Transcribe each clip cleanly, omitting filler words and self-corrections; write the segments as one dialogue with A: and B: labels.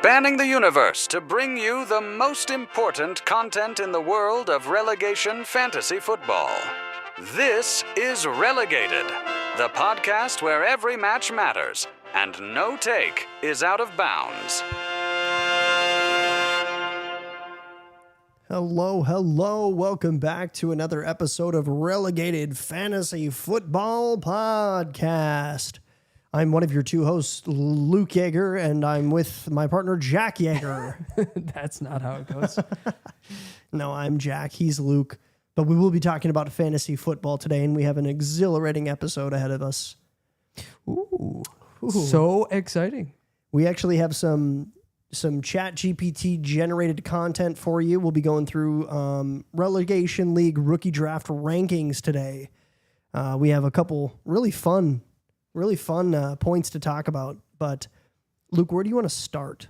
A: spanning the universe to bring you the most important content in the world of relegation fantasy football. This is Relegated, the podcast where every match matters and no take is out of bounds.
B: Hello. Welcome back to another episode of Relegated Fantasy Football Podcast. I'm one of your two hosts, Luke Yeager, and I'm with my partner, Jack Yeager.
C: That's not how it goes.
B: No, I'm Jack. He's Luke. But we will be talking about fantasy football today, and we have an exhilarating episode ahead of us.
C: Ooh. So exciting.
B: We actually have some ChatGPT generated content for you. We'll be going through Relegation League rookie draft rankings today. We have a couple really fun points to talk about. But Luke, where do you want to start?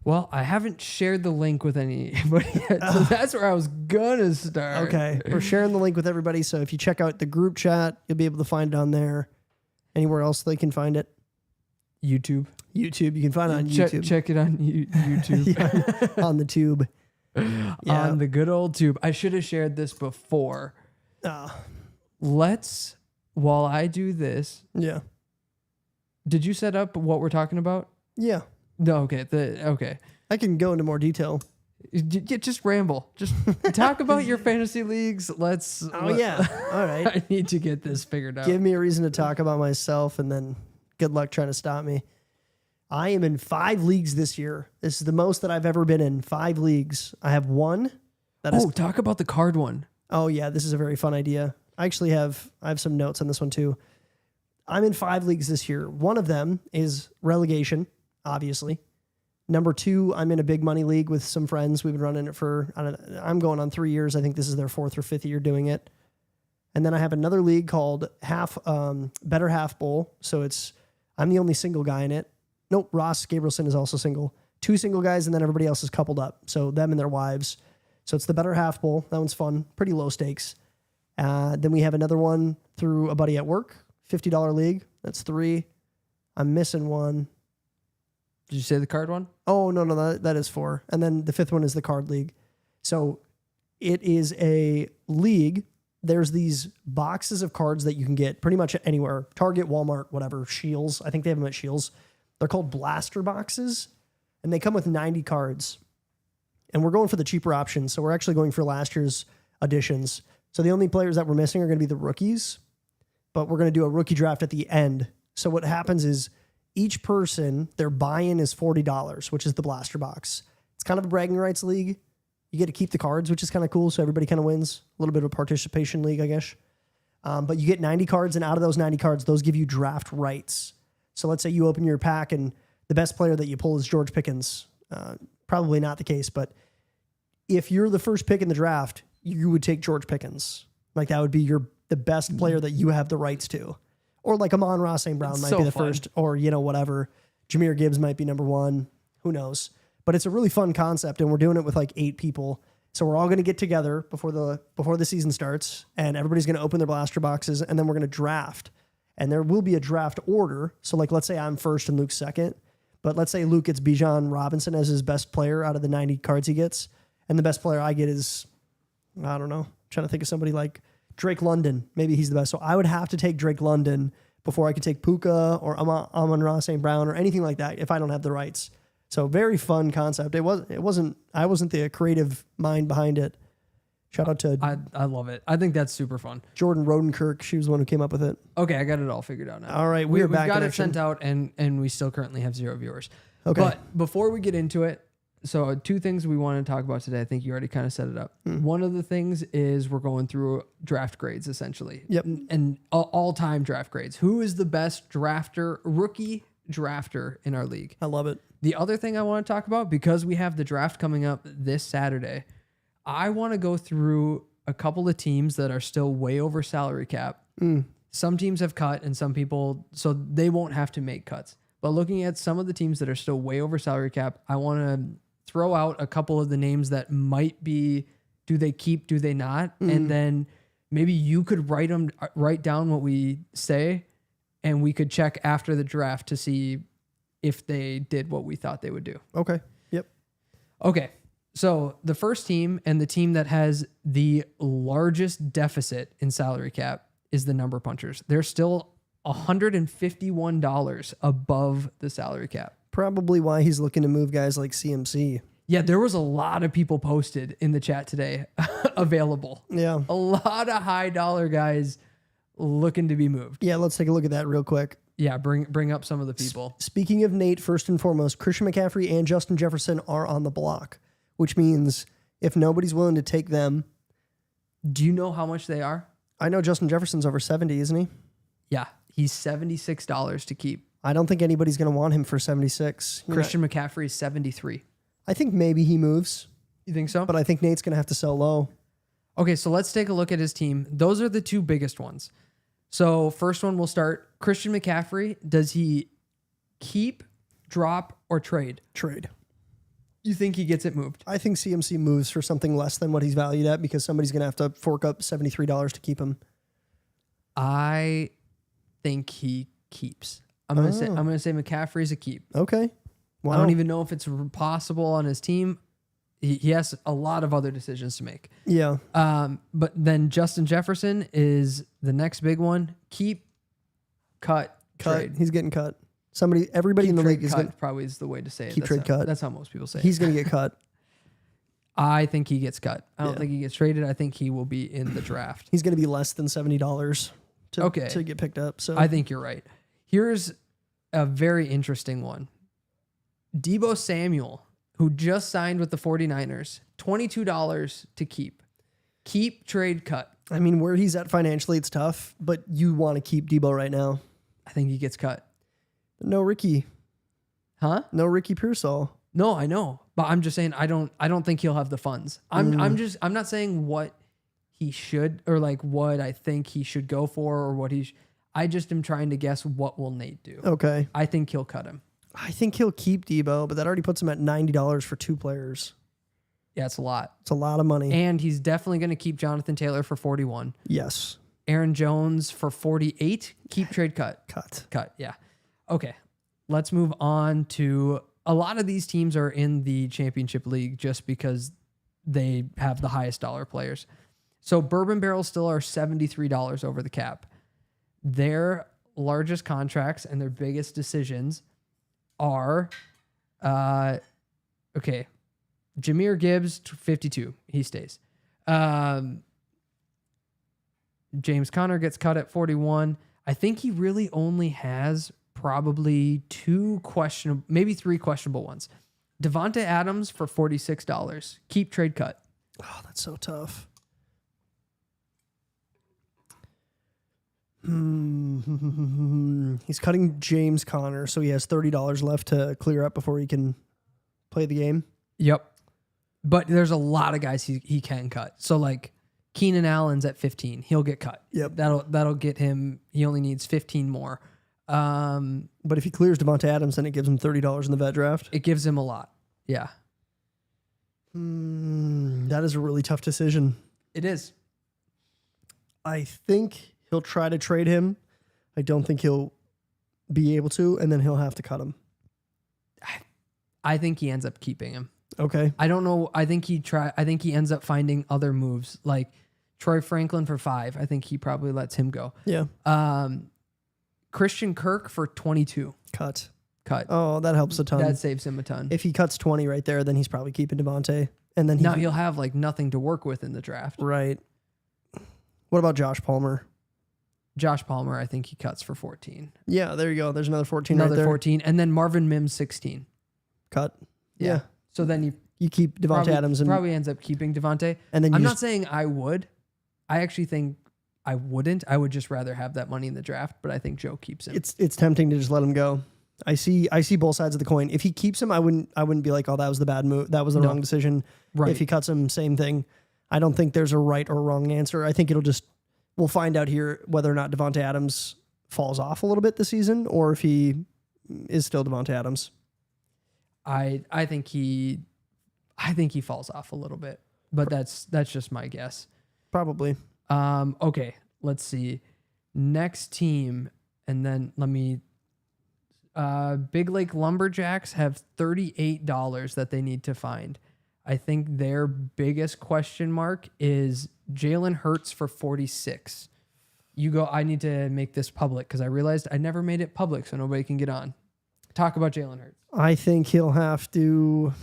C: Well, I haven't shared the link with anybody yet, so that's where I was gonna start.
B: Okay, we're sharing the link with everybody. So if you check out the group chat, you'll be able to find it on there. Anywhere else they can find it?
C: YouTube.
B: You can find it on YouTube.
C: Check it on YouTube.
B: Yeah, on the tube.
C: On the good old tube. I should have shared this before. While I do this.
B: Yeah.
C: Did you set up what we're talking about?
B: Yeah.
C: No, okay. Okay.
B: I can go into more detail.
C: Just ramble. Just talk about your fantasy leagues.
B: Yeah. All right.
C: I need to get this figured out.
B: Give me a reason to talk about myself, and then good luck trying to stop me. I am in 5 leagues this year. This is the most that I've ever been in. 5 leagues. I have one.
C: Talk about the card one.
B: Oh yeah, this is a very fun idea. I have some notes on this one too. I'm in 5 leagues this year. One of them is relegation, obviously. Number 2, I'm in a big money league with some friends. We've been running it for, I'm going on 3 years. I think this is their 4th or 5th year doing it. And then I have another league called Better Half Bowl. So I'm the only single guy in it. Nope, Ross Gabrielson is also single. 2 single guys, and then everybody else is coupled up. So them and their wives. So it's the Better Half Bowl. That one's fun. Pretty low stakes. Then we have another one through a buddy at work. $50 league. That's 3. I'm missing one.
C: Did you say the card one?
B: Oh, no, that is 4. And then the 5th one is the card league. So it is a league. There's these boxes of cards that you can get pretty much anywhere. Target, Walmart, whatever. Shields. I think they have them at Shields. They're called blaster boxes, and they come with 90 cards. And we're going for the cheaper option, so we're actually going for last year's editions. So the only players that we're missing are going to be the rookies, but we're going to do a rookie draft at the end. So what happens is each person, their buy-in is $40, which is the blaster box. It's kind of a bragging rights league. You get to keep the cards, which is kind of cool, so everybody kind of wins. A little bit of a participation league, I guess. But you get 90 cards, and out of those 90 cards, those give you draft rights. So let's say you open your pack, and the best player that you pull is George Pickens. Probably not the case, but if you're the first pick in the draft, you would take George Pickens. Like that would be the best player that you have the rights to. Or like Amon-Ra St. Brown might be the first, or whatever. Jahmyr Gibbs might be number 1. Who knows? But it's a really fun concept, and we're doing it with like 8 people. So we're all going to get together before the season starts, and everybody's going to open their blaster boxes, and then we're going to draft. And there will be a draft order. So like let's say I'm first and Luke's second, but let's say Luke gets Bijan Robinson as his best player out of the 90 cards he gets, and the best player I get is, I don't know, I'm trying to think of somebody like Drake London. Maybe he's the best. So I would have to take Drake London before I could take Puka or Amon-Ra St. Brown or anything like that if I don't have the rights. So very fun concept. I wasn't the creative mind behind it. Shout out to
C: I love it. I think that's super fun.
B: Jordan Rodenkirk. She was the one who came up with it.
C: Okay, I got it all figured out now.
B: All right, we've back
C: got
B: in
C: it
B: action.
C: sent out, and we still currently have 0 viewers.
B: Okay.
C: But before we get into it, so 2 things we want to talk about today. I think you already kind of set it up. One of the things is we're going through draft grades, essentially.
B: Yep.
C: And all-time draft grades. Who is the best rookie drafter in our league?
B: I love it.
C: The other thing I want to talk about, because we have the draft coming up this Saturday, I want to go through a couple of teams that are still way over salary cap. Some teams have cut, and some people, so they won't have to make cuts. But looking at some of the teams that are still way over salary cap, I want to throw out a couple of the names that might be, do they keep, do they not? And then maybe you could write down what we say, and we could check after the draft to see if they did what we thought they would do.
B: Okay. Yep.
C: Okay. So the first team and the team that has the largest deficit in salary cap is the Number Punchers. They're still $151 above the salary cap.
B: Probably why he's looking to move guys like CMC.
C: Yeah, there was a lot of people posted in the chat today available.
B: Yeah.
C: A lot of high dollar guys looking to be moved.
B: Yeah, let's take a look at that real quick.
C: Yeah, bring up some of the people.
B: Speaking of Nate, first and foremost, Christian McCaffrey and Justin Jefferson are on the block, which means if nobody's willing to take them,
C: Do you know how much they are?
B: I know Justin Jefferson's over 70, isn't he?
C: Yeah, he's $76 to keep.
B: I don't think anybody's going to want him for 76.
C: Christian McCaffrey is 73.
B: I think maybe he moves,
C: You think so?
B: but I think Nate's going to have to sell low.
C: Okay, so let's take a look at his team. Those are the two biggest ones. So first one we'll start. Christian McCaffrey, does he keep, drop, or trade?
B: Trade.
C: You think he gets it moved?
B: I think CMC moves for something less than what he's valued at because somebody's going to have to fork up $73 to keep him.
C: I think he keeps. I'm gonna say McCaffrey's a keep.
B: Okay. Wow.
C: I don't even know if it's possible on his team. He has a lot of other decisions to make.
B: Yeah.
C: But then Justin Jefferson is the next big one. Keep, cut. Trade.
B: He's getting cut. Everybody in the league is going to
C: probably is the way to say it.
B: keep trade cut.
C: That's how most people say
B: He's
C: it.
B: going to get cut.
C: I think he gets cut. I don't
B: Yeah.
C: think he gets traded. I think he will be in the draft.
B: He's going to be less than $70 to get picked up. So
C: I think you're right. Here's a very interesting one. Deebo Samuel, who just signed with the 49ers, $22 to keep. Keep, trade, cut.
B: I mean, where he's at financially, it's tough, but you want to keep Debo right now.
C: I think he gets cut.
B: No Ricky.
C: Huh?
B: No Ricky Pearsall.
C: No, I know. But I'm just saying I don't think he'll have the funds. I'm not saying what he should or like what I think he should go for or what I just am trying to guess what will Nate do.
B: Okay.
C: I think he'll cut him.
B: I think he'll keep Debo, but that already puts him at $90 for two players.
C: Yeah, it's a lot.
B: It's a lot of money.
C: And he's definitely going to keep Jonathan Taylor for 41.
B: Yes.
C: Aaron Jones for 48. Keep, trade, cut.
B: Cut.
C: Yeah. Okay. Let's move on to a lot of these teams are in the championship league just because they have the highest dollar players. So Bourbon Barrels still are $73 over the cap. Their largest contracts and their biggest decisions are, Jameer Gibbs, 52. He stays. James Conner gets cut at 41. I think he really only has probably maybe three questionable ones. Devonta Adams for $46. Keep, trade, cut.
B: Oh, that's so tough. He's cutting James Conner, so he has $30 left to clear up before he can play the game.
C: Yep. But there's a lot of guys he can cut. So like Keenan Allen's at 15. He'll get cut.
B: Yep.
C: That'll get him. He only needs 15 more.
B: But if he clears Devonta Adams, then it gives him $30 in the vet draft.
C: It gives him a lot. Yeah.
B: That is a really tough decision.
C: It is.
B: I think he'll try to trade him. I don't think he'll be able to, and then he'll have to cut him.
C: I think he ends up keeping him.
B: Okay.
C: I don't know. I think he ends up finding other moves like Troy Franklin for 5. I think he probably lets him go.
B: Yeah.
C: Christian Kirk for 22.
B: Cut.
C: Oh,
B: that helps a ton.
C: That saves him a ton.
B: If he cuts 20 right there, then he's probably keeping Devontae. And then
C: he'll have like nothing to work with in the draft.
B: Right. What about Josh Palmer?
C: Josh Palmer, I think he cuts for 14.
B: Yeah, there you go. There's another 14 right there.
C: 14. And then Marvin Mims, 16.
B: Cut.
C: Yeah. So then
B: you keep Devontae Adams and
C: probably ends up keeping Devontae.
B: And then
C: I'm not saying I would. I actually think I wouldn't. I would just rather have that money in the draft, but I think Joe keeps him.
B: It's tempting to just let him go. I see both sides of the coin. If he keeps him, I wouldn't be like, oh, that was the bad move. That was the wrong decision.
C: Right.
B: If he cuts him, same thing. I don't think there's a right or wrong answer. I think we'll find out here whether or not Devontae Adams falls off a little bit this season or if he is still Devontae Adams.
C: I think he falls off a little bit, but that's just my guess.
B: Probably.
C: Okay, let's see. Next team, and then Big Lake Lumberjacks have $38 that they need to find. I think their biggest question mark is Jalen Hurts for 46. You go, I need to make this public because I realized I never made it public so nobody can get on. Talk about Jalen Hurts.
B: I think he'll have to.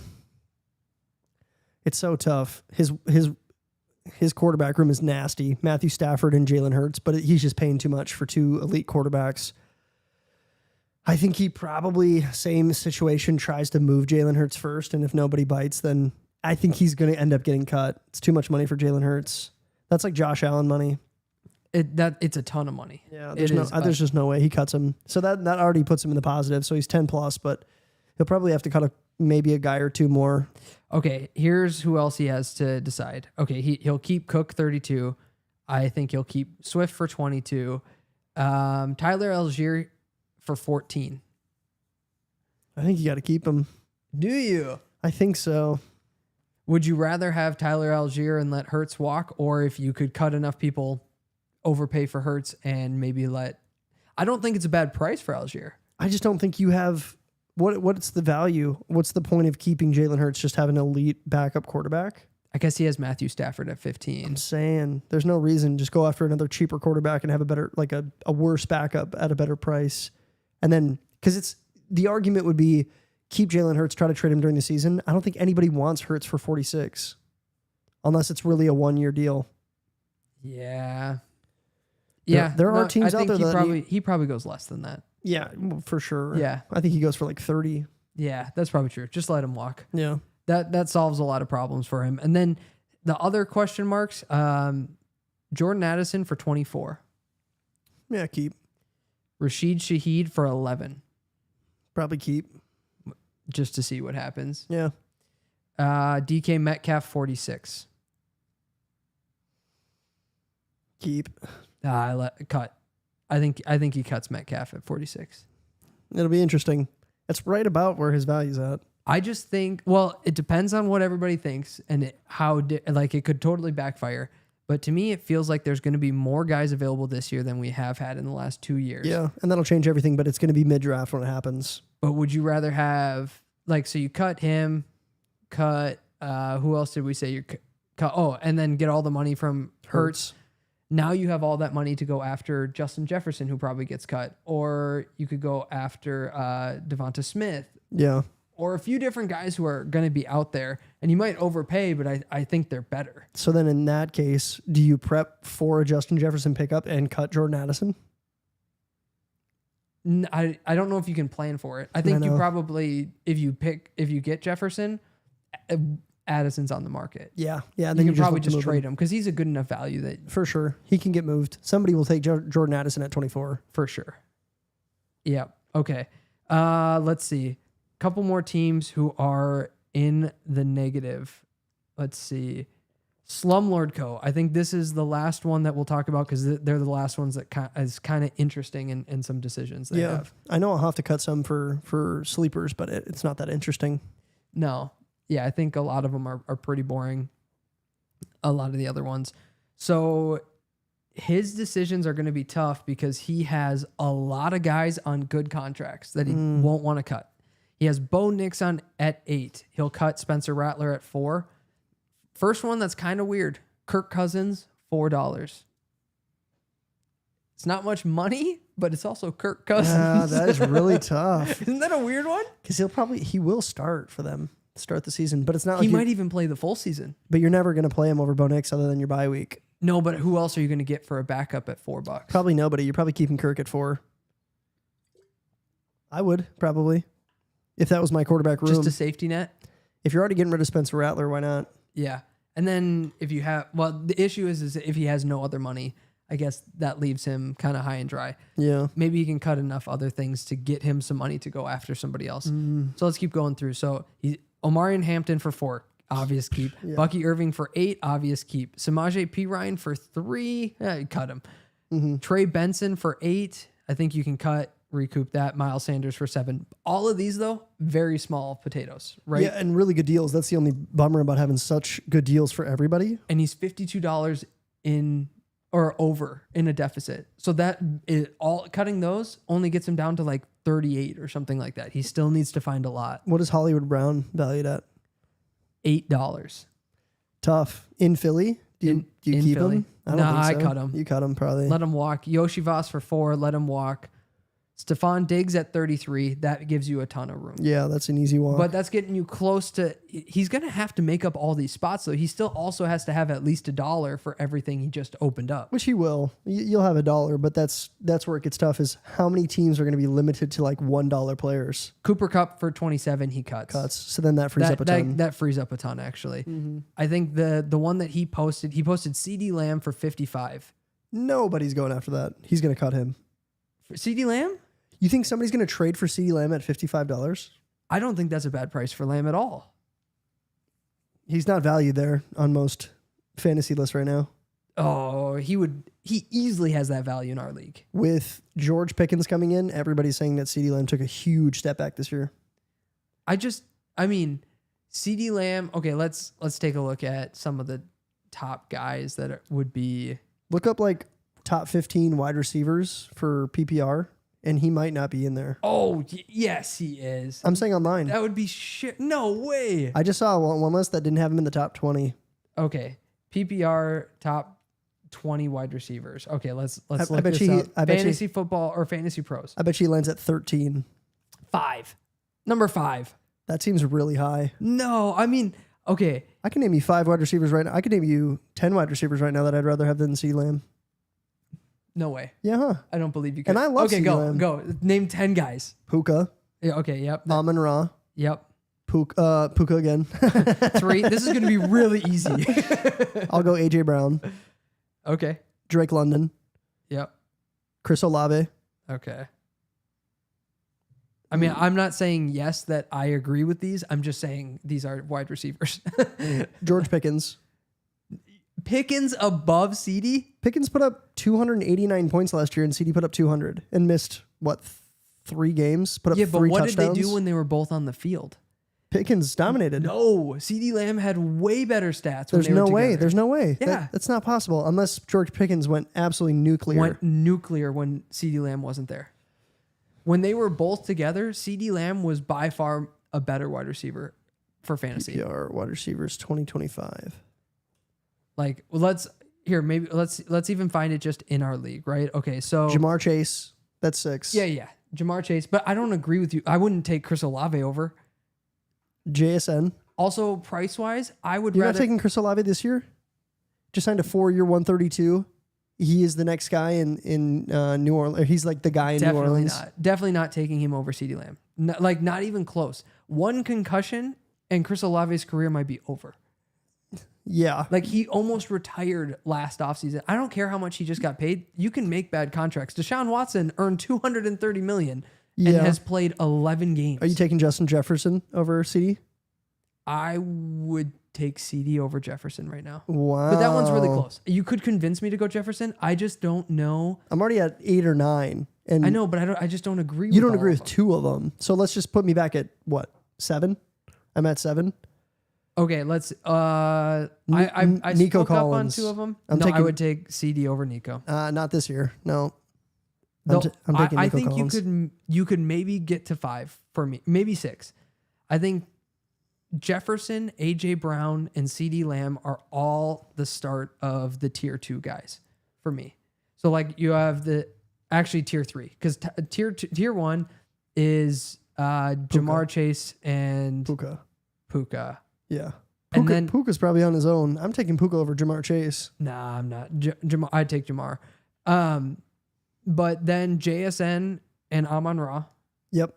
B: It's so tough. His quarterback room is nasty. Matthew Stafford and Jalen Hurts, but he's just paying too much for two elite quarterbacks. I think he probably, same situation, tries to move Jalen Hurts first, and if nobody bites, then I think he's going to end up getting cut. It's too much money for Jalen Hurts. That's like Josh Allen money.
C: It's a ton of money.
B: Yeah, there's just no way he cuts him. So that already puts him in the positive. So he's 10 plus, but he'll probably have to cut maybe a guy or two more.
C: Okay, here's who else he has to decide. Okay, he'll keep Cook 32. I think he'll keep Swift for 22. Tyler Algier for 14.
B: I think you got to keep him.
C: Do you?
B: I think so.
C: Would you rather have Tyler Algier and let Hurts walk, or if you could cut enough people, overpay for Hurts and maybe let... I don't think it's a bad price for Algier.
B: I just don't think you have... What's the value? What's the point of keeping Jalen Hurts, just have an elite backup quarterback?
C: I guess he has Matthew Stafford at 15.
B: I'm saying there's no reason. Just go after another cheaper quarterback and have a better, like a worse backup at a better price. And then, because the argument would be keep Jalen Hurts, try to trade him during the season. I don't think anybody wants Hurts for 46 unless it's really a 1-year deal.
C: Yeah.
B: There are teams out there that
C: he probably goes less than that.
B: Yeah, for sure.
C: Yeah.
B: I think he goes for like 30.
C: Yeah, that's probably true. Just let him walk.
B: Yeah.
C: That solves a lot of problems for him. And then the other question marks, Jordan Addison for 24.
B: Yeah, keep.
C: Rashid Shaheed for 11.
B: Probably keep.
C: Just to see what happens.
B: Yeah.
C: DK Metcalf 46.
B: Keep.
C: Cut. I think he cuts Metcalf at 46.
B: It'll be interesting. It's right about where his value's at.
C: I just think, well, it depends on what everybody thinks and it could totally backfire. But to me, it feels like there's going to be more guys available this year than we have had in the last 2 years.
B: Yeah, and that'll change everything, but it's going to be mid-draft when it happens.
C: But would you rather have, so you cut him, who else did we say you cut? Oh, and then get all the money from Hurts. Now you have all that money to go after Justin Jefferson, who probably gets cut. Or you could go after Devonta Smith.
B: Yeah.
C: Or a few different guys who are going to be out there. And you might overpay, but I think they're better.
B: So then in that case, do you prep for a Justin Jefferson pickup and cut Jordan Addison?
C: I don't know if you can plan for it. I think you probably, if you get Jefferson, Addison's on the market.
B: Yeah. And
C: then you can probably just trade him because he's a good enough value that...
B: For sure. He can get moved. Somebody will take Jordan Addison at 24.
C: For sure. Yeah. Okay. Let's see. Couple more teams who are in the negative. Let's see. Slumlord Co. I think this is the last one that we'll talk about because they're the last ones that is kind of interesting in some decisions they have.
B: I know I'll have to cut some for sleepers, but it's not that interesting.
C: No. Yeah, I think a lot of them are pretty boring. A lot of the other ones. So his decisions are going to be tough because he has a lot of guys on good contracts that he won't want to cut. He has Bo Nix at 8. He'll cut Spencer Rattler at 4. First one that's kind of weird. Kirk Cousins, $4. It's not much money, but it's also Kirk Cousins.
B: Yeah, that is really tough.
C: Isn't that a weird one?
B: Because he will start for them, start the season, but it's not like
C: he might even play the full season.
B: But you're never going to play him over Bo Nix other than your bye week.
C: No, but who else are you going to get for a backup at $4?
B: Probably nobody. You're probably keeping Kirk at 4. I would probably. If that was my quarterback room.
C: Just a safety net?
B: If you're already getting rid of Spencer Rattler, why not?
C: Yeah. And then if you have, the issue is if he has no other money, I guess that leaves him kind of high and dry.
B: Yeah.
C: Maybe he can cut enough other things to get him some money to go after somebody else. So let's keep going through. So Omarion Hampton for 4, obvious keep. Yeah. Bucky Irving for 8, obvious keep. Samaje Perine for 3, cut him. Trey Benson for 8, I think you can recoup that. Miles Sanders for 7. All of these, though, very small potatoes, right?
B: Yeah, and really good deals. That's the only bummer about having such good deals for everybody.
C: And he's $52 in or over in a deficit. So that is all cutting those only gets him down to like 38 or something like that. He still needs to find a lot.
B: What is Hollywood Brown valued at?
C: $8.
B: Tough. In Philly? Do you
C: In
B: keep
C: Philly.
B: him? I don't
C: Nah,
B: think
C: I
B: so.
C: cut him.
B: You cut him probably.
C: Let him walk. Yoshi Voss for 4. Let him walk. Stephon Diggs at 33. That gives you a ton of room.
B: Yeah, that's an easy walk.
C: But that's getting you close to. He's going to have to make up all these spots, though. He still also has to have at least $1 for everything he just opened up.
B: Which he will. You'll have $1, but that's where it gets tough. Is how many teams are going to be limited to like $1 players?
C: Cooper Kupp for 27. He cuts.
B: So then that frees up a ton.
C: That frees up a ton, actually. I think the one that he posted CeeDee Lamb for 55.
B: Nobody's going after that. He's going to cut him.
C: For CeeDee Lamb?
B: You think somebody's going to trade for CeeDee Lamb at $55?
C: I don't think that's a bad price for Lamb at all.
B: He's not valued there on most fantasy lists right now.
C: Oh, he easily has that value in our league.
B: With George Pickens coming in, everybody's saying that CeeDee Lamb took a huge step back this year.
C: CeeDee Lamb, okay, let's take a look at some of the top guys that would be.
B: Look up like top 15 wide receivers for PPR, and he might not be in there.
C: Oh, yes, he is.
B: I'm saying online.
C: That would be shit. No way.
B: I just saw one list that didn't have him in the top 20.
C: Okay, PPR top 20 wide receivers. Okay, let's
B: I
C: look
B: bet
C: this
B: you he-
C: up.
B: I bet you-
C: Fantasy football or Fantasy Pros.
B: I bet he lands at 13.
C: 5. Number 5.
B: That seems really high.
C: No, okay.
B: I can name you 5 wide receivers right now. I can name you 10 wide receivers right now that I'd rather have than CeeDee Lamb.
C: No way.
B: Yeah, huh?
C: I don't believe you could.
B: And I love
C: Okay,
B: CeeDee
C: go.
B: Lamb.
C: Go. Name 10 guys.
B: Puka,
C: Yeah, okay, yep.
B: Amon Ra,
C: Yep.
B: Puka again.
C: 3. This is going to be really easy.
B: I'll go AJ Brown,
C: Okay.
B: Drake London,
C: Yep.
B: Chris Olave.
C: Okay. I'm not saying yes that I agree with these. I'm just saying these are wide receivers.
B: George Pickens.
C: Pickens above CeeDee?
B: Pickens put up 289 points last year, and CD put up 200 and missed, 3 games? Put up
C: Yeah,
B: 3
C: but what
B: touchdowns?
C: did they do when they were both on the field?
B: Pickens dominated.
C: No, CeeDee Lamb had way better stats.
B: There's
C: when they
B: no
C: were
B: way.
C: together.
B: There's no way.
C: Yeah.
B: That's not possible unless George Pickens went absolutely nuclear.
C: Went nuclear when CeeDee Lamb wasn't there. When they were both together, CeeDee Lamb was by far a better wide receiver for fantasy.
B: PPR wide receivers 2025.
C: Like, well, let's even find it just in our league, right? Okay, so
B: Jamar Chase, that's 6.
C: yeah, Jamar Chase, but I don't agree with you. I wouldn't take Chris Olave over.
B: JSN.
C: Also, price wise, I would
B: You're
C: rather
B: not taking Chris Olave this year? Just signed a 4-year 132. He is the next guy in New Orleans. He's like the guy in New Orleans.
C: Definitely not taking him over CeeDee Lamb. Not even close. One concussion and Chris Olave's career might be over.
B: Yeah.
C: Like he almost retired last offseason. I don't care how much he just got paid. You can make bad contracts. Deshaun Watson earned $230 million and
B: Yeah.
C: has played 11 games.
B: Are you taking Justin Jefferson over CD?
C: I would take CD over Jefferson right now.
B: Wow.
C: But that one's really close. You could convince me to go Jefferson. I just don't know.
B: I'm already at 8 or 9. And
C: I know, but I just don't agree with
B: you don't
C: all
B: agree
C: of
B: with
C: them.
B: 2 of them. So let's just put me back at what? 7? I'm at 7.
C: Okay, let's I
B: Nico
C: spoke
B: Collins.
C: up on 2 of them.
B: I'm
C: I
B: taking-
C: would take CD over Nico.
B: Not this year. No.
C: Though,
B: I'm taking
C: I
B: Nico
C: think
B: Collins.
C: you could maybe get to 5 for me, maybe 6. I think Jefferson, AJ Brown, and CD Lamb are all the start of the tier 2 guys for me. So like you have tier 3 because tier 1 is Jamar Chase and
B: Puka. Yeah.
C: And then
B: Puka's probably on his own. I'm taking Puka over Jamar Chase.
C: nah, I'm not. Jamar, I'd take Jamar. But then JSN and Amon Ra.
B: Yep.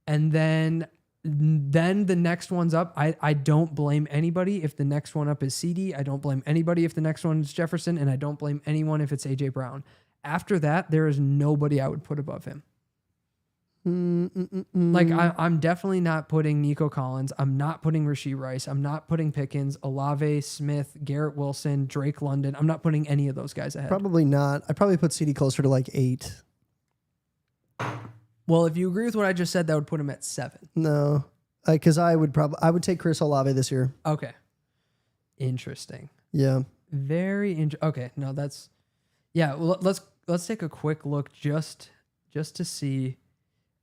C: And then the next one's up. I don't blame anybody if the next one up is CD. I don't blame anybody if the next one is Jefferson. And I don't blame anyone if it's AJ Brown. After that, there is nobody I would put above him. Like I'm definitely not putting Nico Collins. I'm not putting Rashee Rice. I'm not putting Pickens, Olave, Smith, Garrett Wilson, Drake London. I'm not putting any of those guys ahead.
B: Probably not. I'd probably put CD closer to like 8.
C: Well, if you agree with what I just said, that would put him at 7.
B: No. Because I would take Chris Olave this year.
C: Okay. Interesting.
B: Yeah.
C: Very interesting. Okay. No, that's Yeah, well, let's take a quick look just to see.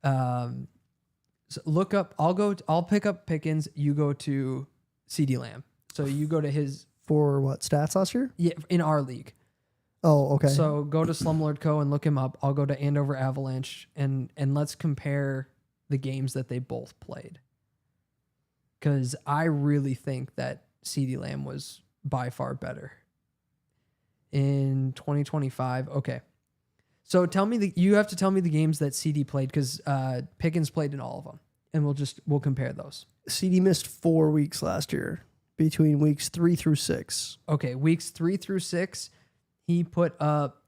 C: So look up. I'll pick up Pickens. You go to CeeDee Lamb. So you go to his
B: For what, stats last year?
C: in our league.
B: Oh, okay.
C: So go to Slumlord Co. and look him up. I'll go to Andover Avalanche and let's compare the games that they both played. Because I really think that CeeDee Lamb was by far better in 2025. Okay. So you have to tell me the games that CD played because Pickens played in all of them, and we'll compare those.
B: CD missed 4 weeks last year between weeks 3 through 6.
C: Okay, weeks 3 through 6, he put up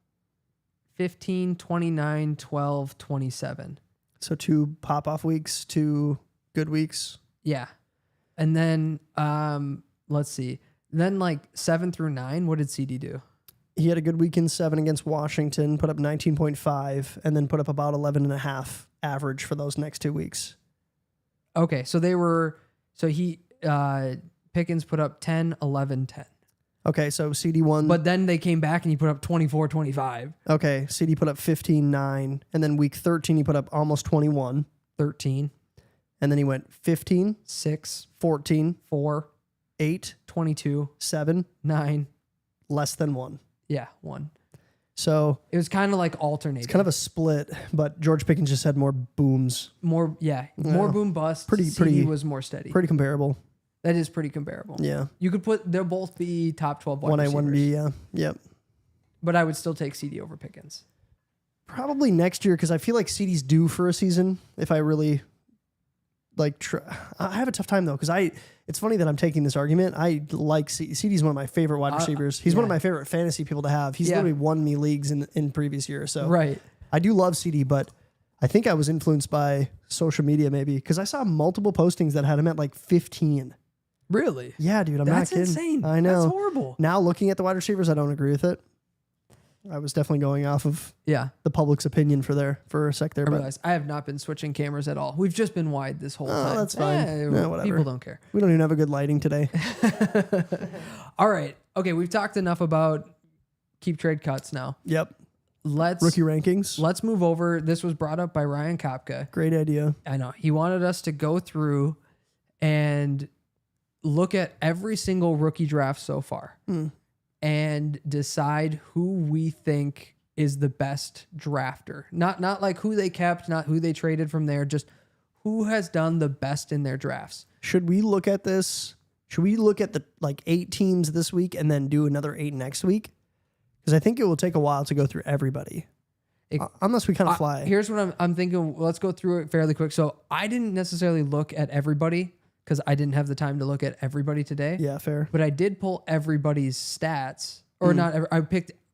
C: 15, 29, 12, 27.
B: So 2 pop-off weeks, 2 good weeks.
C: Yeah. And then let's see. Then like 7 through 9, what did CD do?
B: He had a good week in 7 against Washington, put up 19.5, and then put up about 11.5 average for those next 2 weeks.
C: Okay, so Pickens put up 10, 11, 10.
B: Okay, so CD won.
C: But then they came back and he put up 24, 25.
B: Okay, CD put up 15, 9, and then week 13 he put up almost 21.
C: 13.
B: And then he went 15,
C: 6,
B: 14,
C: 4,
B: 8,
C: 22,
B: 7,
C: 9.
B: less than 1.
C: Yeah, 1.
B: So
C: It was kind of like alternating.
B: it's kind of a split, but George Pickens just had more booms.
C: more boom bust.
B: Pretty-
C: CD was more steady.
B: Pretty comparable.
C: That is pretty comparable.
B: Yeah.
C: You could they'll both be top 12 wide
B: 1A,
C: receivers.
B: 1B, yeah. Yep.
C: But I would still take CD over Pickens.
B: Probably next year because I feel like CD's due for a season. If I really I have a tough time though because it's funny that I'm taking this argument. I like CD's one of my favorite wide receivers. He's one of my favorite fantasy people to have. He's literally won me leagues in previous years. So
C: Right.
B: I do love CD, but I think I was influenced by social media maybe because I saw multiple postings that had him at like 15.
C: Really?
B: Yeah, dude, I'm
C: That's
B: not kidding.
C: insane.
B: I know.
C: That's horrible.
B: Now looking at the wide receivers, I don't agree with it. I was definitely going off of
C: Yeah.
B: the public's opinion for a sec there.
C: I
B: But
C: realize I have not been switching cameras at all. We've just been wide this whole time.
B: that's fine. Whatever.
C: People don't care.
B: we don't even have a good lighting today.
C: All right. Okay, we've talked enough about keep trade cuts now.
B: Yep.
C: Let's
B: Rookie rankings.
C: let's move over. This was brought up by Ryan Kopka.
B: Great idea.
C: I know. He wanted us to go through and look at every single rookie draft so far and decide who we think is the best drafter. Not like who they kept, not who they traded from there, just who has done the best in their drafts.
B: Should we look at this? Should we look at the 8 teams this week and then do another 8 next week? Because I think it will take a while to go through everybody. Unless we kind of fly.
C: Here's what I'm thinking. Let's go through it fairly quick. So I didn't necessarily look at everybody because I didn't have the time to look at everybody today.
B: Yeah, fair.
C: But I did pull everybody's stats, or not. I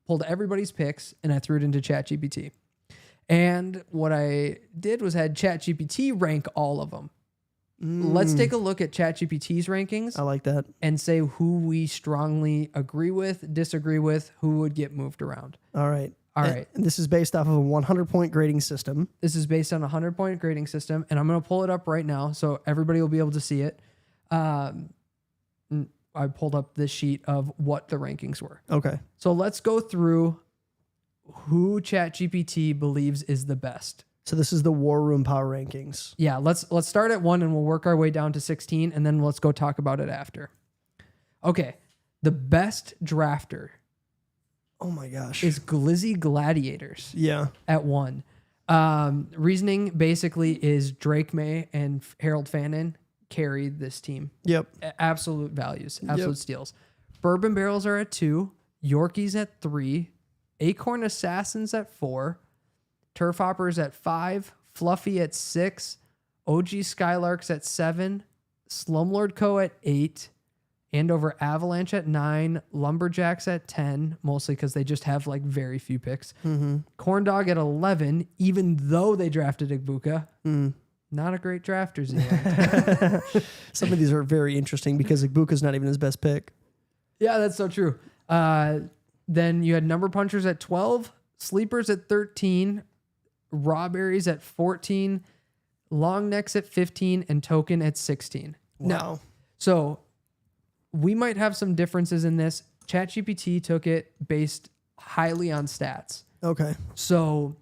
C: pulled everybody's picks and I threw it into ChatGPT. And what I did was had ChatGPT rank all of them. Let's take a look at ChatGPT's rankings
B: I like that.
C: and say who we strongly agree with, disagree with, who would get moved around.
B: All right.
C: All right.
B: And this is based off of a 100-point grading system.
C: This is based on a 100-point grading system, and I'm going to pull it up right now so everybody will be able to see it. I pulled up this sheet of what the rankings were.
B: Okay.
C: So let's go through who ChatGPT believes is the best.
B: So this is the War Room Power Rankings.
C: Yeah, let's start at 1 and we'll work our way down to 16, and then let's go talk about it after. Okay, the best drafter
B: Oh my gosh.
C: is Glizzy Gladiators
B: Yeah.
C: at 1. Reasoning basically is Drake May and Harold Fannin carried this team.
B: Yep.
C: Absolute values, absolute steals. Bourbon Barrels are at 2, Yorkies at 3, Acorn Assassins at 4, Turf Hoppers at 5, Fluffy at 6, OG Skylarks at 7, Slumlord Co. at 8, Andover Avalanche at 9, Lumberjacks at 10, mostly because they just have like very few picks. Corn Dog at 11, even though they drafted Igbuka. Not a great drafter, Zero.
B: Some of these are very interesting because Igbuka's not even his best pick.
C: Yeah, that's so true. Then you had Number Punchers at 12, Sleepers at 13, Raw Berries at 14, Long Necks at 15, and Token at 16.
B: Wow.
C: Now, so we might have some differences in this. ChatGPT took it based highly on stats.
B: Okay.
C: So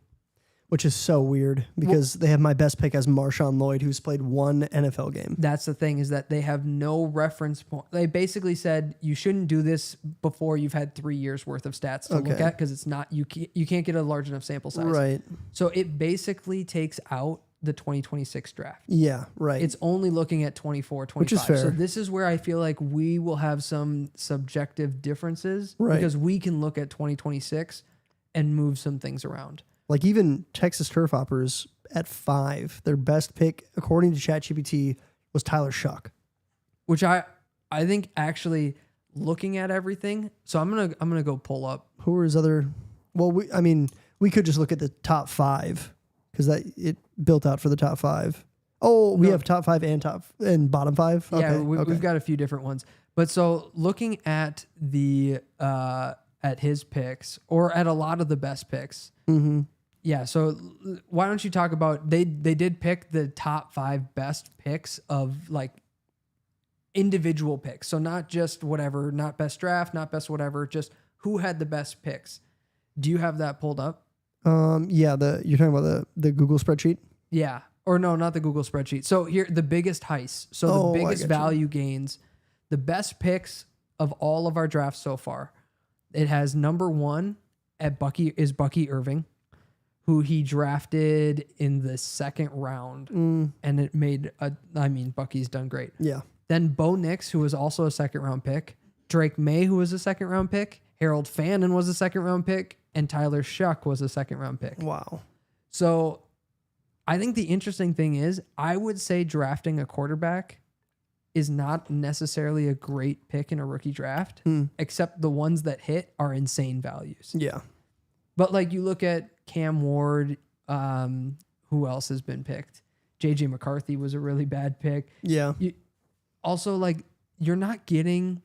B: Which is so weird because they have my best pick as Marshawn Lloyd, who's played one NFL game.
C: that's the thing, is that they have no reference point. They basically said you shouldn't do this before you've had 3 years worth of stats to look
B: Okay.
C: at, because it's not, you can't get a large enough sample size.
B: Right.
C: So it basically takes out the 2026 draft.
B: Yeah, right.
C: It's only looking at 24, 25.
B: Which is fair.
C: So this is where I feel like we will have some subjective differences,
B: Right.
C: because we can look at 2026 and move some things around.
B: Like even Texas Turf Hoppers at 5, their best pick, according to ChatGPT, was Tyler Shuck.
C: Which I think actually looking at everything. So I'm gonna go pull up.
B: Who were his other? Well, we could just look at the top 5 because that it built out for the top 5. Oh, we
C: No.
B: have top 5 and bottom 5. Okay,
C: Yeah,
B: okay.
C: we've got a few different ones. But so looking at the at his picks, or at a lot of the best picks.
B: Mm-hmm.
C: Yeah, so why don't you talk about, they did pick the top 5 best picks of like individual picks. So not just whatever, not best draft, not best whatever, just who had the best picks. Do you have that pulled up?
B: Yeah, you're talking about the Google spreadsheet.
C: Yeah. Or no, not the Google spreadsheet. So here, the biggest heists. So
B: Oh,
C: the
B: I
C: biggest
B: gotcha.
C: value gains, the best picks of all of our drafts so far. It has number 1 at Bucky Irving, who he drafted in the 2nd round. And it made Bucky's done great.
B: Yeah.
C: Then Bo Nix, who was also a 2nd round pick. Drake May, who was a 2nd round pick. Harold Fannin was a 2nd round pick. And Tyler Shuck was a 2nd round pick.
B: Wow.
C: So I think the interesting thing is, I would say drafting a quarterback is not necessarily a great pick in a rookie draft, except the ones that hit are insane values.
B: Yeah.
C: But like you look at Cam Ward, who else has been picked? JJ McCarthy was a really bad pick.
B: Yeah.
C: Also, like you're getting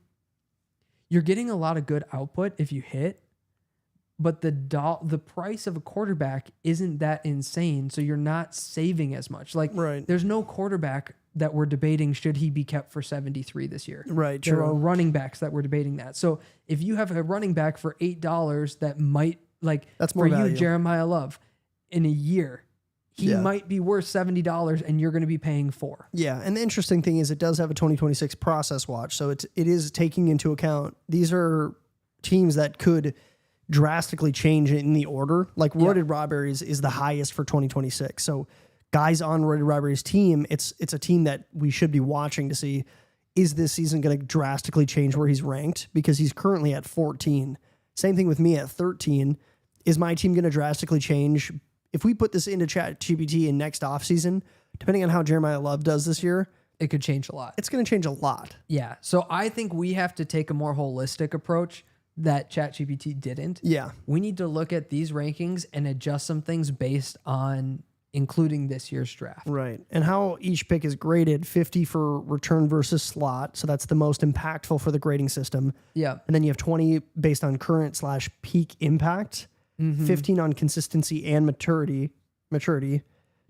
C: a lot of good output if you hit, but the price of a quarterback isn't that insane, so you're not saving as much. Like
B: Right.
C: there's no quarterback that we're debating should he be kept for 73 this year.
B: Right.
C: There are
B: True.
C: running backs that we're debating that. So if you have a running back for $8 that might, like,
B: That's more
C: for
B: value.
C: you, Jeremiah Love, in a year, he
B: Yeah.
C: might be worth $70 and you're going to be paying $4.
B: Yeah, and the interesting thing is it does have a 2026 process watch, so it is taking into account these are teams that could drastically change in the order. Like Roided Robberies is the highest for 2026, so guys on Roided Robberies team, it's a team that we should be watching to see, is this season going to drastically change where he's ranked, because he's currently at 14. Same thing with me at 13. Is my team going to drastically change? If we put this into ChatGPT in next offseason, depending on how Jeremiah Love does this year,
C: It could change a lot.
B: it's going to change a lot.
C: Yeah. So I think we have to take a more holistic approach that ChatGPT didn't.
B: Yeah.
C: We need to look at these rankings and adjust some things based on including this year's draft.
B: Right. And how each pick is graded, 50 for return versus slot. So that's the most impactful for the grading system.
C: Yeah.
B: And then you have 20 based on current/peak impact, 15 on consistency and maturity,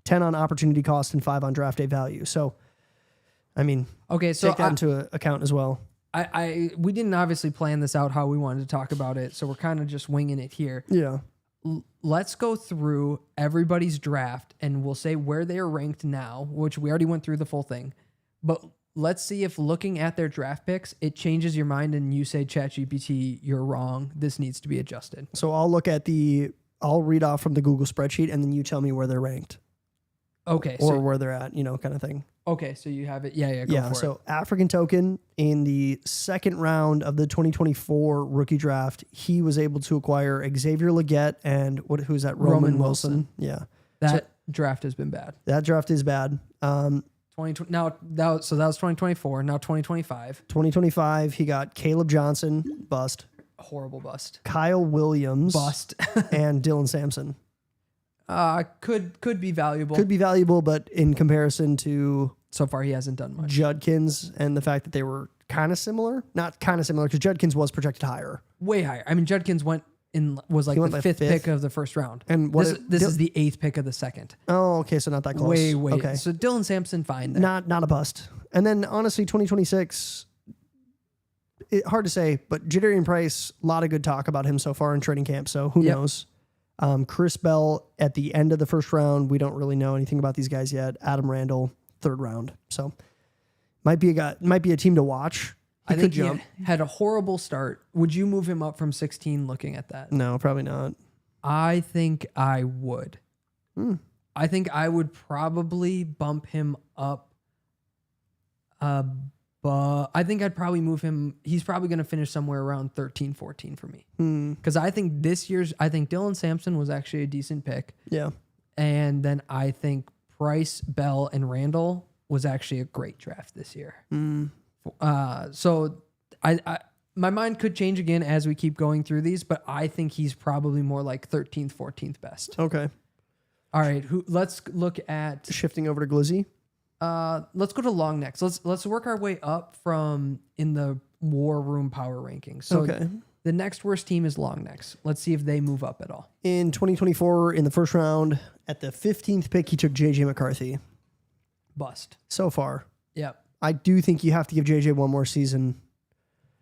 B: 10 on opportunity cost, and 5 on draft day value. So, I mean,
C: Okay. So
B: take that into account as well.
C: we didn't obviously plan this out how we wanted to talk about it. So we're kind of just winging it here.
B: Yeah.
C: Let's go through everybody's draft and we'll say where they are ranked now, which we already went through the full thing. But let's see if looking at their draft picks, it changes your mind and you say, ChatGPT, you're wrong. This needs to be adjusted.
B: So I'll read off from the Google spreadsheet and then you tell me where they're ranked
C: Okay.
B: or where they're at, kind of thing.
C: Okay. So you have it. Yeah. Go
B: Yeah,
C: for
B: so African Token in the 2nd round of the 2024 rookie draft, he was able to acquire Xavier Legette and who's that?
C: Roman
B: Wilson. Yeah,
C: it. That draft has been bad.
B: that draft is bad.
C: 2020 now that was 2024. Now 2025,
B: 2025, he got Caleb Johnson, bust,
C: horrible bust.
B: Kyle Williams,
C: Bust.
B: and Dylan Sampson.
C: Could be valuable.
B: Could be valuable, but in comparison to
C: So far, he hasn't done much.
B: Judkins and the fact that they were kind of similar, not kind of similar, because Judkins was projected higher.
C: Way higher. I mean, Judkins was like
B: He went
C: the
B: like
C: 5th
B: fifth.
C: pick of the 1st round.
B: And what
C: this is the 8th pick of the 2nd.
B: Oh, okay, so not that close.
C: Way.
B: Okay.
C: So Dylan Sampson, fine. There.
B: Not a bust. And then honestly, 2026, hard to say, but Jadarian Price, a lot of good talk about him so far in training camp. So who knows? Chris Bell at the end of the first round. We don't really know anything about these guys yet. Adam Randall, third round. So might be a team to watch.
C: I think he had a horrible start. Would you move him up from 16 looking at that?
B: No, probably not.
C: I think I would. I think I would probably bump him up. But I think I'd probably move him. He's probably going to finish somewhere around 13, 14 for me. Because I think Dylan Sampson was actually a decent pick.
B: Yeah.
C: And then I think Price, Bell, and Randall was actually a great draft this year. So my mind could change again as we keep going through these, but I think he's probably more like 13th, 14th best.
B: Okay.
C: All right. Let's look at
B: Shifting over to Glizzy.
C: let's go to long necks. Let's work our way up from in the war room power rankings. So the next worst team is long necks. Let's see if they move up at all.
B: In 2024, in the first round, at the 15th pick, he took JJ McCarthy.
C: Bust.
B: So far.
C: Yep.
B: I do think you have to give JJ one more season.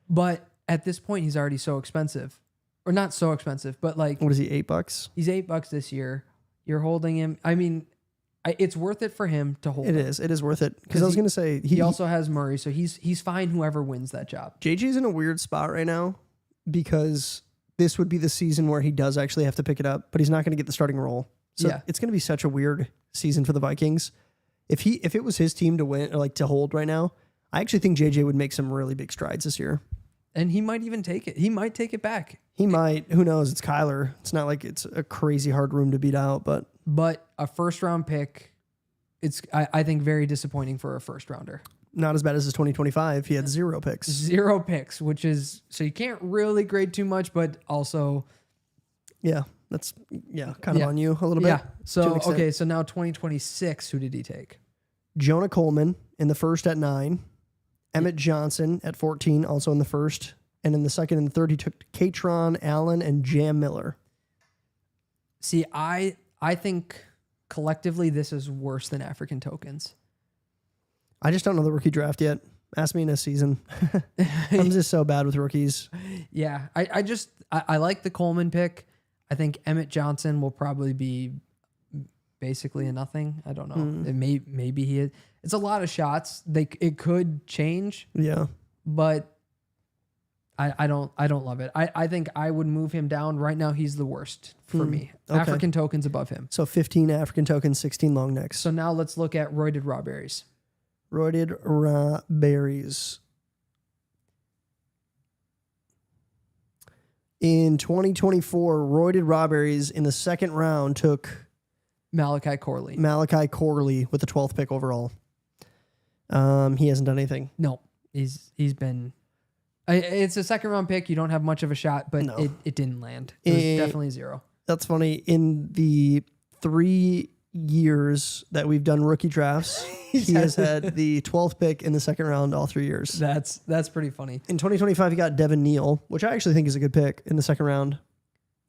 C: But at this point, he's already so expensive. Or not so expensive, but like...
B: What is he, $8?
C: He's $8 this year. You're holding him. I mean, it's worth it for him to hold him.
B: It is worth it. Because I was going to say...
C: He also has Murray, so he's fine whoever wins that job.
B: JJ's in a weird spot right now because this would be the season where he does actually have to pick it up, but he's not going to get the starting role. So it's going to be such a weird season for the Vikings. If it was his team to win or like to hold right now, I actually think JJ would make some really big strides this year.
C: And he might even take it. He might take it back.
B: He might. Who knows? It's Kyler. It's not like it's a crazy hard room to beat out, but
C: a first round pick, it's I think very disappointing for a first rounder.
B: Not as bad as his 2025. He had 0 picks.
C: 0 picks, which is so you can't really grade too much, but also
B: that's kind of on you a little bit.
C: Yeah. So so now 2026, who did he take?
B: Jonah Coleman in the first at 9. Emmett Johnson at 14, also in the first. And in the second and the third, he took Katron Allen and Jam Miller.
C: See, I think collectively this is worse than African Tokens.
B: I just don't know the rookie draft yet. Ask me in a season. I'm just so bad with rookies.
C: Yeah, I like the Coleman pick. I think Emmett Johnson will probably be basically a nothing. I don't know. Maybe he is. It's a lot of shots. It could change.
B: Yeah.
C: But I don't love it. I think I would move him down. Right now he's the worst for me. Okay. African Tokens above him.
B: So 15 African Tokens, 16 long necks.
C: So now let's look at roided raw berries.
B: Roided raw berries. In 2024, roided raw berries in the second round took
C: Malachi Corley
B: with the 12th pick overall. He hasn't done anything.
C: No, he's been. It's a second round pick. You don't have much of a shot, but it didn't land. It was definitely 0. That's
B: funny. In the 3 years that we've done rookie drafts, he has had the 12th pick in the second round all 3 years.
C: That's pretty funny.
B: In 2025, he got Devin Neal, which I actually think is a good pick in the second round.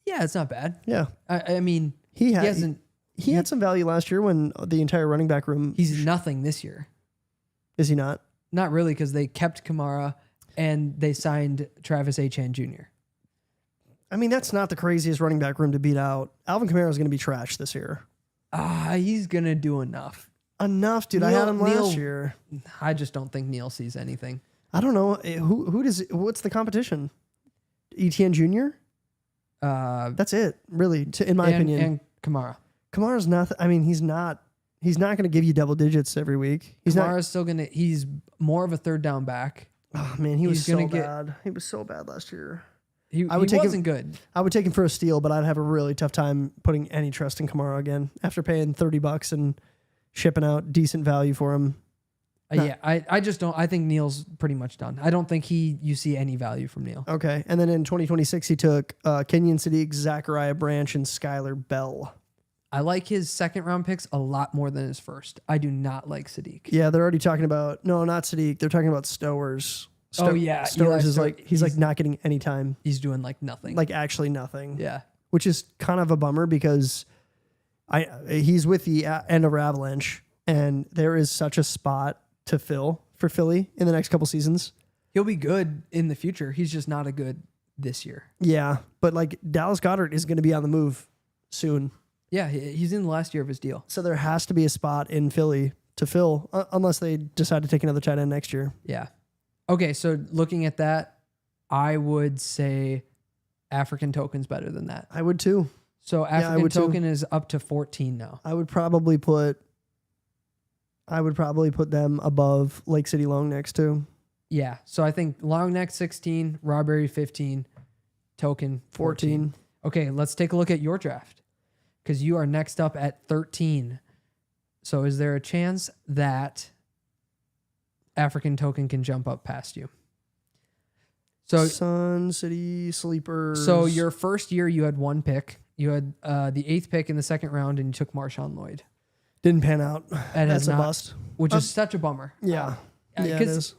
C: Yeah, it's not bad.
B: Yeah.
C: I mean,
B: he had some value last year when the entire running back room...
C: He's nothing this year.
B: Is he not?
C: Not really, because they kept Kamara and they signed Travis Etienne Jr.
B: I mean, that's not the craziest running back room to beat out. Alvin Kamara is going to be trash this year.
C: He's going to do enough.
B: Enough, dude. I had him last year.
C: I just don't think Neal sees anything.
B: I don't know. What's the competition? Etienne Jr.? That's it, really, in my opinion.
C: And Kamara.
B: Kamara's not, I mean, he's not going to give you double digits every week.
C: Kamara's still going to, he's more of a third down back.
B: Oh, man, he was so bad. He was so bad last year.
C: He wasn't good.
B: I would take him for a steal, but I'd have a really tough time putting any trust in Kamara again after paying $30 and shipping out decent value for him.
C: I just don't. I think Neal's pretty much done. I don't think you see any value from Neal.
B: Okay. And then in 2026, he took Kenyon Sadiq, Zachariah Branch, and Skylar Bell.
C: I like his second round picks a lot more than his first. I do not like Sadiq.
B: Yeah, they're already talking about, no, not Sadiq. They're talking about Stowers. Stowers is he's like not getting any time.
C: He's doing like nothing.
B: Like actually nothing.
C: Yeah.
B: Which is kind of a bummer because he's with the end of Avalanche and there is such a spot to fill for Philly in the next couple seasons.
C: He'll be good in the future. He's just not a good this year.
B: Yeah, but like Dallas Goedert is going to be on the move soon.
C: Yeah, he's in the last year of his deal.
B: So there has to be a spot in Philly to fill unless they decide to take another tight end next year.
C: Yeah. Okay, so looking at that, I would say African Token's better than that.
B: I would too.
C: So
B: I
C: African
B: would too.
C: Token is up to 14 now.
B: I would probably put them above Lake City Long next too.
C: Yeah. So I think Long Neck 16, Robbery 15, Token 14. Okay, let's take a look at your draft because you are next up at 13. So is there a chance that African Token can jump up past you? So
B: Sun City Sleepers.
C: So your first year you had one pick. You had the 8th pick in the second round and you took Marshawn Lloyd.
B: Didn't pan out. That's a
C: not,
B: bust.
C: Which is such a bummer.
B: Yeah. Yeah, it is.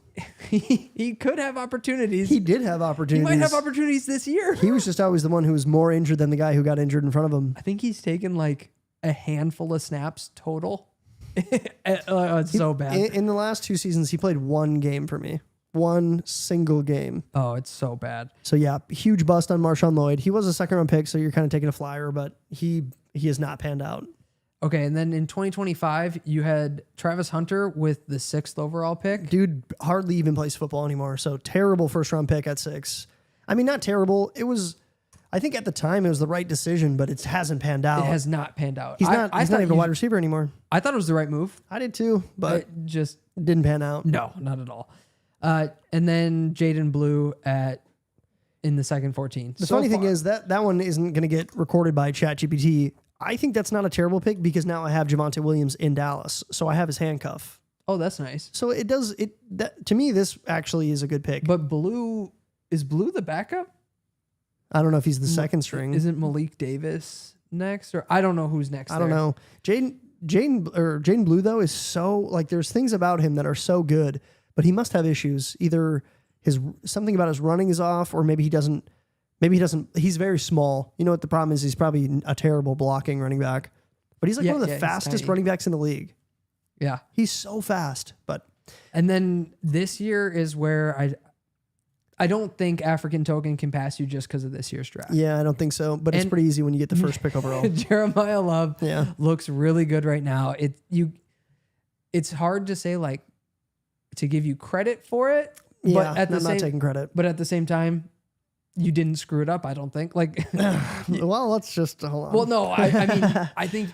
C: He could have opportunities.
B: He did have opportunities.
C: He might have opportunities this year.
B: He was just always the one who was more injured than the guy who got injured in front of him.
C: I think he's taken like a handful of snaps total. It's so bad.
B: In the last 2 seasons, he played one game for me. One single game.
C: Oh, it's so bad.
B: So yeah, huge bust on Marshawn Lloyd. He was a second round pick, so you're kind of taking a flyer, but he has not panned out.
C: Okay, and then in 2025, you had Travis Hunter with the 6th overall pick.
B: Dude hardly even plays football anymore, so terrible first round pick at 6. I mean, not terrible. It was, I think at the time it was the right decision, but it hasn't panned out.
C: It has not panned out.
B: He's not even a wide receiver anymore.
C: I thought it was the right move.
B: I did too, but
C: it just
B: didn't pan out.
C: No, not at all. And then Jaden Blue in the second 14.
B: The funny thing is that one isn't going to get recorded by ChatGPT. I think that's not a terrible pick because now I have Javonte Williams in Dallas, so I have his handcuff.
C: Oh, that's nice.
B: So to me, this actually is a good pick.
C: But is Blue the backup?
B: I don't know if he's the second string.
C: Isn't Malik Davis next? Or I don't know who's next.
B: I don't know. Jaden Blue though is so like there's things about him that are so good, but he must have issues. Either something about his running is off, or maybe he doesn't. He's very small. You know what the problem is? He's probably a terrible blocking running back. But he's like one of the fastest running backs in the league.
C: Yeah.
B: He's so fast.
C: And then this year is where I don't think African Token can pass you just because of this year's draft.
B: Yeah, I don't think so. But it's pretty easy when you get the first pick overall.
C: Jeremiah Love looks really good right now. It's hard to say like to give you credit for it.
B: Yeah, but I'm not taking credit.
C: But at the same time, you didn't screw it up, I don't think. Like,
B: well, let's just hold on.
C: Well, no, I mean, I think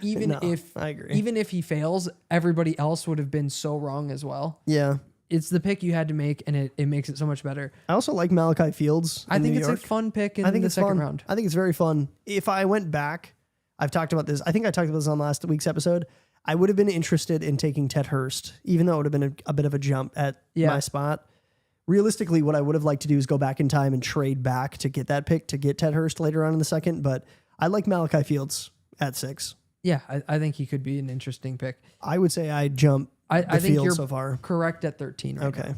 B: I agree.
C: Even if he fails, everybody else would have been so wrong as well.
B: Yeah,
C: it's the pick you had to make, and it makes it so much better.
B: I also like Malachi Fields.
C: I think it's a fun pick in the second round.
B: I think it's very fun. If I went back, I've talked about this. I think I talked about this on last week's episode. I would have been interested in taking Ted Hurst, even though it would have been a bit of a jump at my spot. Realistically, what I would have liked to do is go back in time and trade back to get that pick to get Ted Hurst later on in the second. But I like Malachi Fields at 6.
C: Yeah, I think he could be an interesting pick.
B: I would say I jump
C: I think you're
B: so far.
C: Correct at 13 right
B: okay.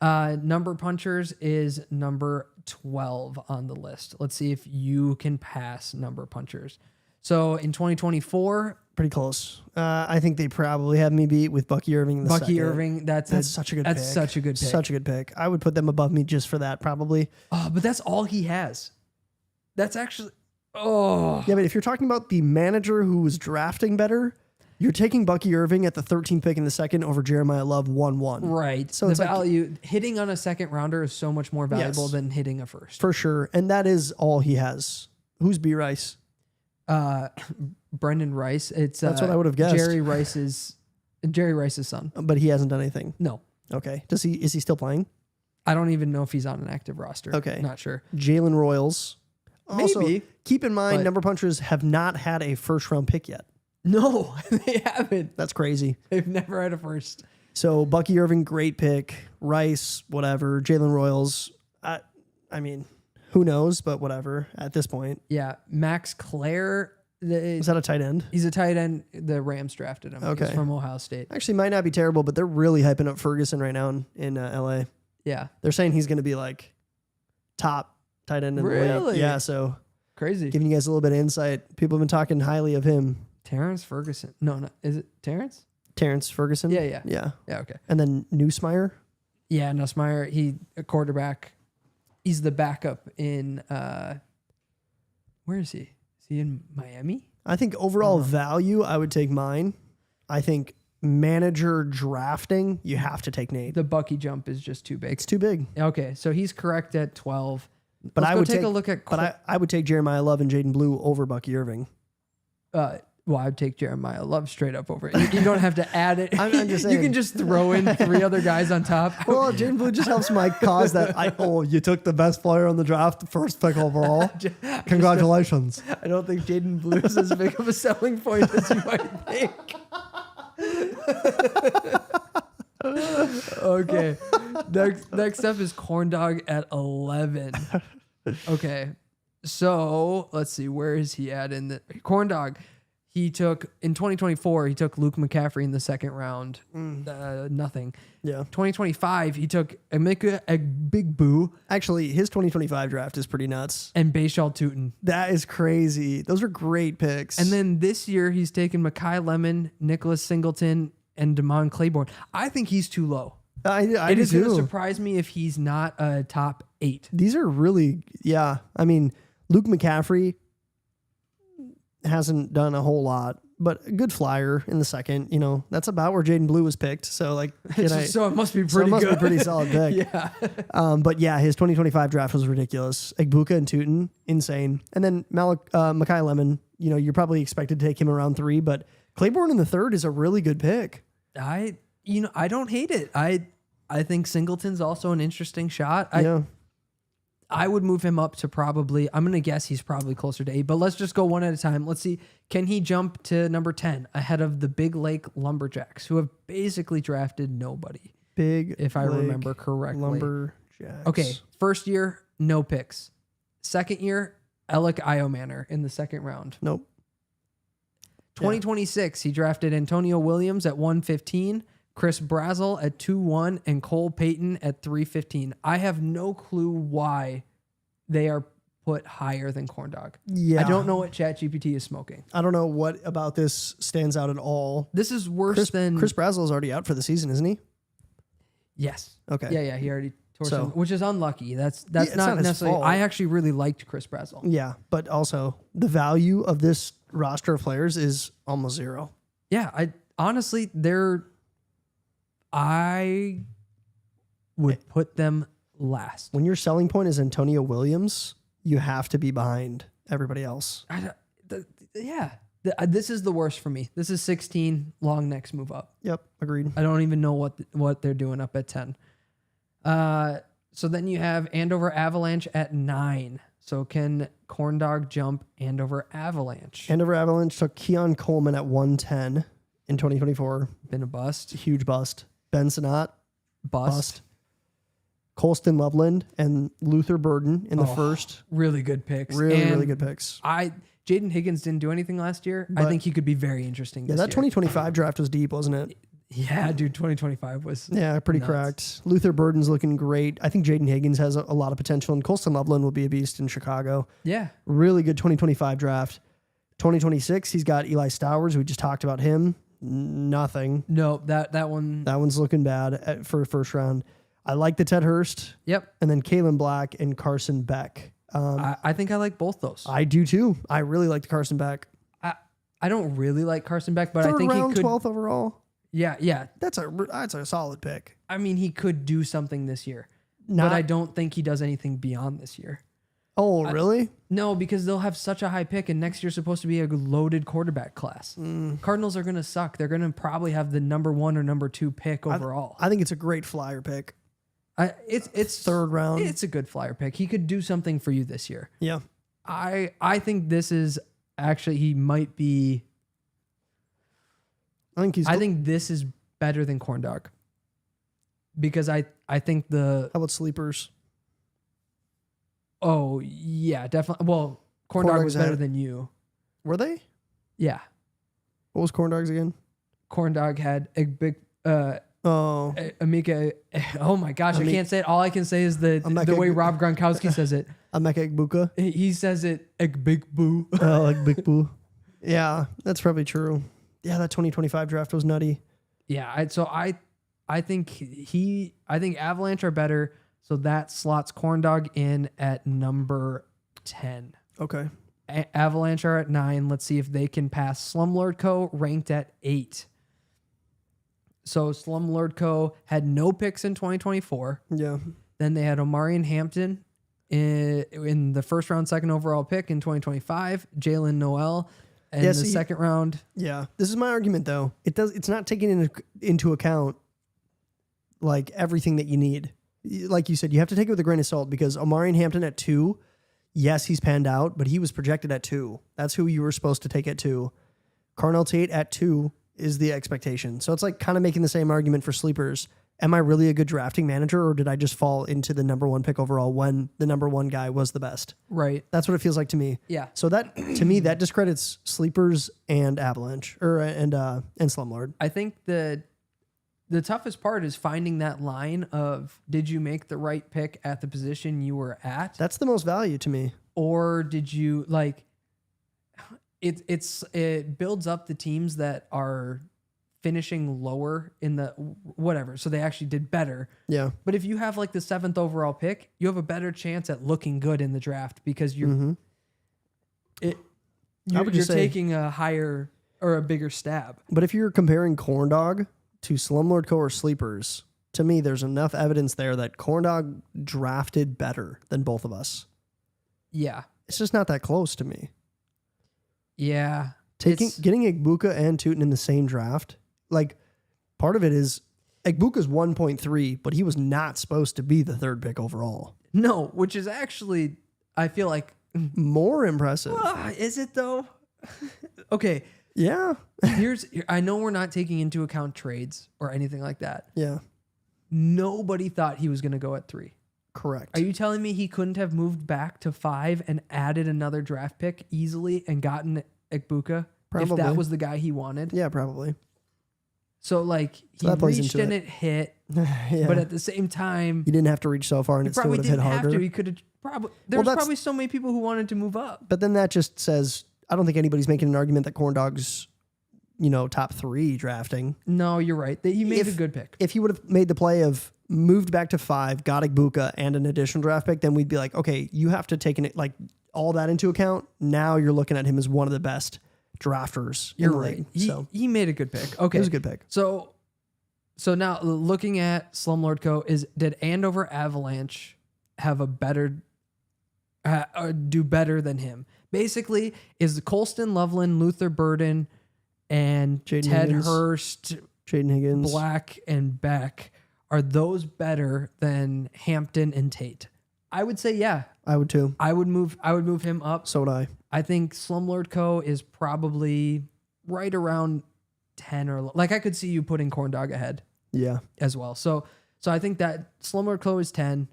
C: now. Number punchers is number 12 on the list. Let's see if you can pass number punchers. So in 2024...
B: Pretty close. I think they probably have me beat with Bucky Irving.
C: Bucky Irving, that's
B: such a good pick.
C: That's such a good pick.
B: Such a good pick. I would put them above me just for that, probably.
C: Oh, but that's all he has. That's actually... Oh.
B: Yeah, but if you're talking about the manager who was drafting better, you're taking Bucky Irving at the 13th pick in the second over Jeremiah Love 1-1.
C: Right. So the value, hitting on a second rounder is so much more valuable than hitting a first.
B: For sure. And that is all he has. Who's B. Rice?
C: Brendan Rice. That's
B: what I would have guessed.
C: Jerry Rice's son.
B: But he hasn't done anything.
C: No.
B: Okay. Is he still playing?
C: I don't even know if he's on an active roster.
B: Okay.
C: Not sure.
B: Jalen Royals. Also,
C: maybe.
B: Keep in mind, number punchers have not had a first round pick yet.
C: No, they haven't.
B: That's crazy.
C: They've never had a first.
B: So Bucky Irving, great pick. Rice, whatever. Jalen Royals. I mean, who knows, but whatever at this point.
C: Yeah. Max Clare.
B: Is that a tight end?
C: He's a tight end. The Rams drafted him.
B: Okay.
C: He's from Ohio State.
B: Actually, might not be terrible, but they're really hyping up Ferguson right now in LA.
C: Yeah.
B: They're saying he's going to be like top tight end in the league. Yeah, so
C: crazy.
B: Giving you guys a little bit of insight. People have been talking highly of him.
C: Terrence Ferguson. No, is it Terrence?
B: Terrence Ferguson?
C: Yeah.
B: Yeah.
C: Yeah, okay.
B: And then Neusmeyer?
C: Yeah, Nussmeier, a quarterback. He's the backup in where is he? Is he in Miami?
B: I think overall value, I would take mine. I think manager drafting, you have to take Nate.
C: The Bucky jump is just too big.
B: It's too big.
C: Okay, so he's correct at 12.
B: But
C: Let's
B: I
C: go
B: would
C: take a look at.
B: But I would take Jeremiah Love and Jaden Blue over Bucky Irving.
C: Well, I'd take Jeremiah Love straight up over it. You don't have to add it.
B: I'm just
C: You
B: saying.
C: can just throw in 3 other guys on top.
B: Well, Jaden Blue just helps my cause that you took the best player on the draft, first pick overall. Congratulations.
C: I don't think Jaden Blue is as big of a selling point as you might think. Okay. Next up is Corn Dog at 11. Okay. So let's see. Where is he at in the Corn Dog? He took in 2024. He took Luke McCaffrey in the second round. Nothing.
B: Yeah.
C: 2025. He took Emeka Big
B: Actually, his 2025 draft is pretty nuts.
C: and Bayshal Tootin.
B: That is crazy. Those are great picks.
C: And then this year he's taken Mekhi Lemon, Nicholas Singleton, and Damon Claiborne. I think he's too low.
B: I
C: It
B: do
C: is going to
B: too.
C: surprise me if he's not a top 8.
B: These are really, yeah. I mean, Luke McCaffrey hasn't done a whole lot, but a good flyer in the second. You know, that's about where Jaden Blue was picked. So like,
C: So it must be pretty
B: so it must
C: good.
B: be a pretty solid pick.
C: Yeah.
B: But yeah, his 2025 draft was ridiculous. Egbuka and Tootin, insane. And then Mekhi Lemon, you know, you're probably expected to take him around 3, but Claiborne in the 3rd is a really good pick.
C: I don't hate it. I think Singleton's also an interesting shot.
B: Yeah.
C: I would move him up to probably, I'm going to guess he's probably closer to 8, but let's just go one at a time. Let's see. Can he jump to number 10 ahead of the Big Lake Lumberjacks, who have basically drafted nobody, if I remember correctly?
B: Lumberjacks.
C: Okay. First year, no picks. Second year, Alec Iomanner in the second round.
B: Nope.
C: 2026, he drafted Antonio Williams at 115, Chris Brazel at 2-1, and Cole Payton at 315. I have no clue why they are put higher than Corn Dog.
B: Yeah.
C: I don't know what ChatGPT is smoking.
B: I don't know what about this stands out at all.
C: This is worse than
B: Chris Brazel is already out for the season, isn't he?
C: Yes.
B: Okay.
C: Yeah, he already tore
B: So-
C: some, which is unlucky. That's
B: it's
C: not
B: not his
C: necessarily.
B: fault.
C: I actually really liked Chris Brazel.
B: Yeah, but also the value of this roster of players is almost 0.
C: Yeah, I honestly I would put them last.
B: When your selling point is Antonio Williams, you have to be behind everybody else.
C: This is the worst for me. This is 16. Long necks move up.
B: Yep, agreed.
C: I don't even know what they're doing up at 10. So then you have Andover Avalanche at 9. So can Corn Dog jump Andover Avalanche?
B: Andover Avalanche took Keon Coleman at 110 in 2024.
C: Been a bust.
B: Huge bust. Ben Sinnott,
C: Bust.
B: Colston Loveland and Luther Burden in the first.
C: Really good picks.
B: Really good picks.
C: Jaden Higgins didn't do anything last year. I think he could be very interesting
B: Yeah,
C: this
B: that
C: year.
B: 2025 draft was deep, wasn't it?
C: Yeah, dude, 2025 was.
B: Yeah, pretty
C: nuts.
B: cracked. Luther Burden's looking great. I think Jaden Higgins has a lot of potential, and Colston Loveland will be a beast in Chicago.
C: Yeah.
B: Really good 2025 draft. 2026, he's got Eli Stowers. We just talked about him. Nothing.
C: No, that one.
B: That one's looking bad for first round. I like the Ted Hurst,
C: Yep.
B: and then Kalen Black and Carson Beck.
C: I think I like both those.
B: I do too. I really like the Carson Beck.
C: I don't really like Carson Beck, but
B: Third
C: I think
B: round,
C: he could.
B: 12th overall.
C: Yeah.
B: That's a solid pick.
C: I mean, he could do something this year,
B: Not-
C: but I don't think he does anything beyond this year.
B: Oh, really?
C: No, because they'll have such a high pick, and next year's supposed to be a loaded quarterback class. Cardinals are going to suck. They're going to probably have the number 1 or number 2 pick overall.
B: I think it's a great flyer pick.
C: It's
B: Third round.
C: It's a good flyer pick. He could do something for you this year.
B: Yeah.
C: I think this is actually he might be.
B: I think
C: this is better than Corn Dog. Because I think the
B: How about sleepers?
C: oh yeah definitely well Corn
B: Corn
C: Dog
B: Dog's
C: was better
B: ahead.
C: than you.
B: Were they?
C: Yeah,
B: What was Corn Dogs again?
C: Corn Dog had a big
B: Oh,
C: Amika. Oh my gosh, I can't say it. All I can say is the way Rob Gronkowski says it.
B: Emeka Egbuka.
C: He says it a big boo.
B: Oh, like Big Boo. Yeah, that's probably true. Yeah, that 2025 draft was nutty.
C: Yeah, so I think Avalanche are better. So that slots Corndog in at number 10.
B: Okay.
C: Avalanche are at 9. Let's see if they can pass Slumlord Co. ranked at 8. So Slumlord Co. had no picks in 2024.
B: Yeah.
C: Then they had Omarion Hampton in the first round, second overall pick in 2025. Jalen Noel in the second round.
B: Yeah. This is my argument though. It's not taking into account like everything that you need. Like you said, you have to take it with a grain of salt because Omarion Hampton at 2, yes, he's panned out, but he was projected at 2. That's who you were supposed to take at 2. Carnell Tate at 2 is the expectation. So it's like kind of making the same argument for sleepers. Am I really a good drafting manager or did I just fall into the number 1 pick overall when the number 1 guy was the best?
C: Right.
B: That's what it feels like to me.
C: Yeah.
B: So that to me that discredits sleepers and Avalanche and Slumlord.
C: I think the toughest part is finding that line of did you make the right pick at the position you were at?
B: That's the most value to me.
C: Or did you like it builds up the teams that are finishing lower in the whatever. So they actually did better.
B: Yeah.
C: But if you have like the 7th overall pick, you have a better chance at looking good in the draft because you're taking a higher or a bigger stab.
B: But if you're comparing Corndog to Slumlord Co. or Sleepers, to me, there's enough evidence there that Corndog drafted better than both of us.
C: Yeah.
B: It's just not that close to me.
C: Yeah.
B: Getting Egbuka and Tootin in the same draft, like part of it is Egbuka's 1.3, but he was not supposed to be the 3rd pick overall.
C: No, which is actually, I feel like
B: more impressive.
C: Is it though? Okay.
B: Yeah.
C: I know we're not taking into account trades or anything like that.
B: Yeah.
C: Nobody thought he was going to go at 3.
B: Correct.
C: Are you telling me he couldn't have moved back to 5 and added another draft pick easily and gotten Egbuka if that was the guy he wanted?
B: Yeah, probably.
C: So like he reached and it hit,
B: yeah.
C: But at the same time,
B: you didn't have to reach so far and it still would have hit harder.
C: He could have probably. There's probably so many people who wanted to move up.
B: But then that just says I don't think anybody's making an argument that Corndog's, top 3 drafting.
C: No, you're right. He made a good pick.
B: If he would have made the play of moved back to 5, got Egbuka and an additional draft pick, then we'd be like, okay, you have to take all that into account. Now you're looking at him as one of the best drafters.
C: You're right. He made a good pick. Okay,
B: it was a good pick.
C: So now looking at Slumlord Co. did Andover Avalanche have a better do better than him? Basically, is Colston, Loveland, Luther Burden, and
B: Jaden
C: Ted
B: Higgins.
C: Hurst,
B: Jaden Higgins,
C: Black, and Beck, are those better than Hampton and Tate? I would say yeah.
B: I would too.
C: I would move him up.
B: So would I.
C: I think Slumlord Co. is probably right around 10 or like I could see you putting Corndog ahead.
B: Yeah.
C: As well. So I think that Slumlord Co. is 10,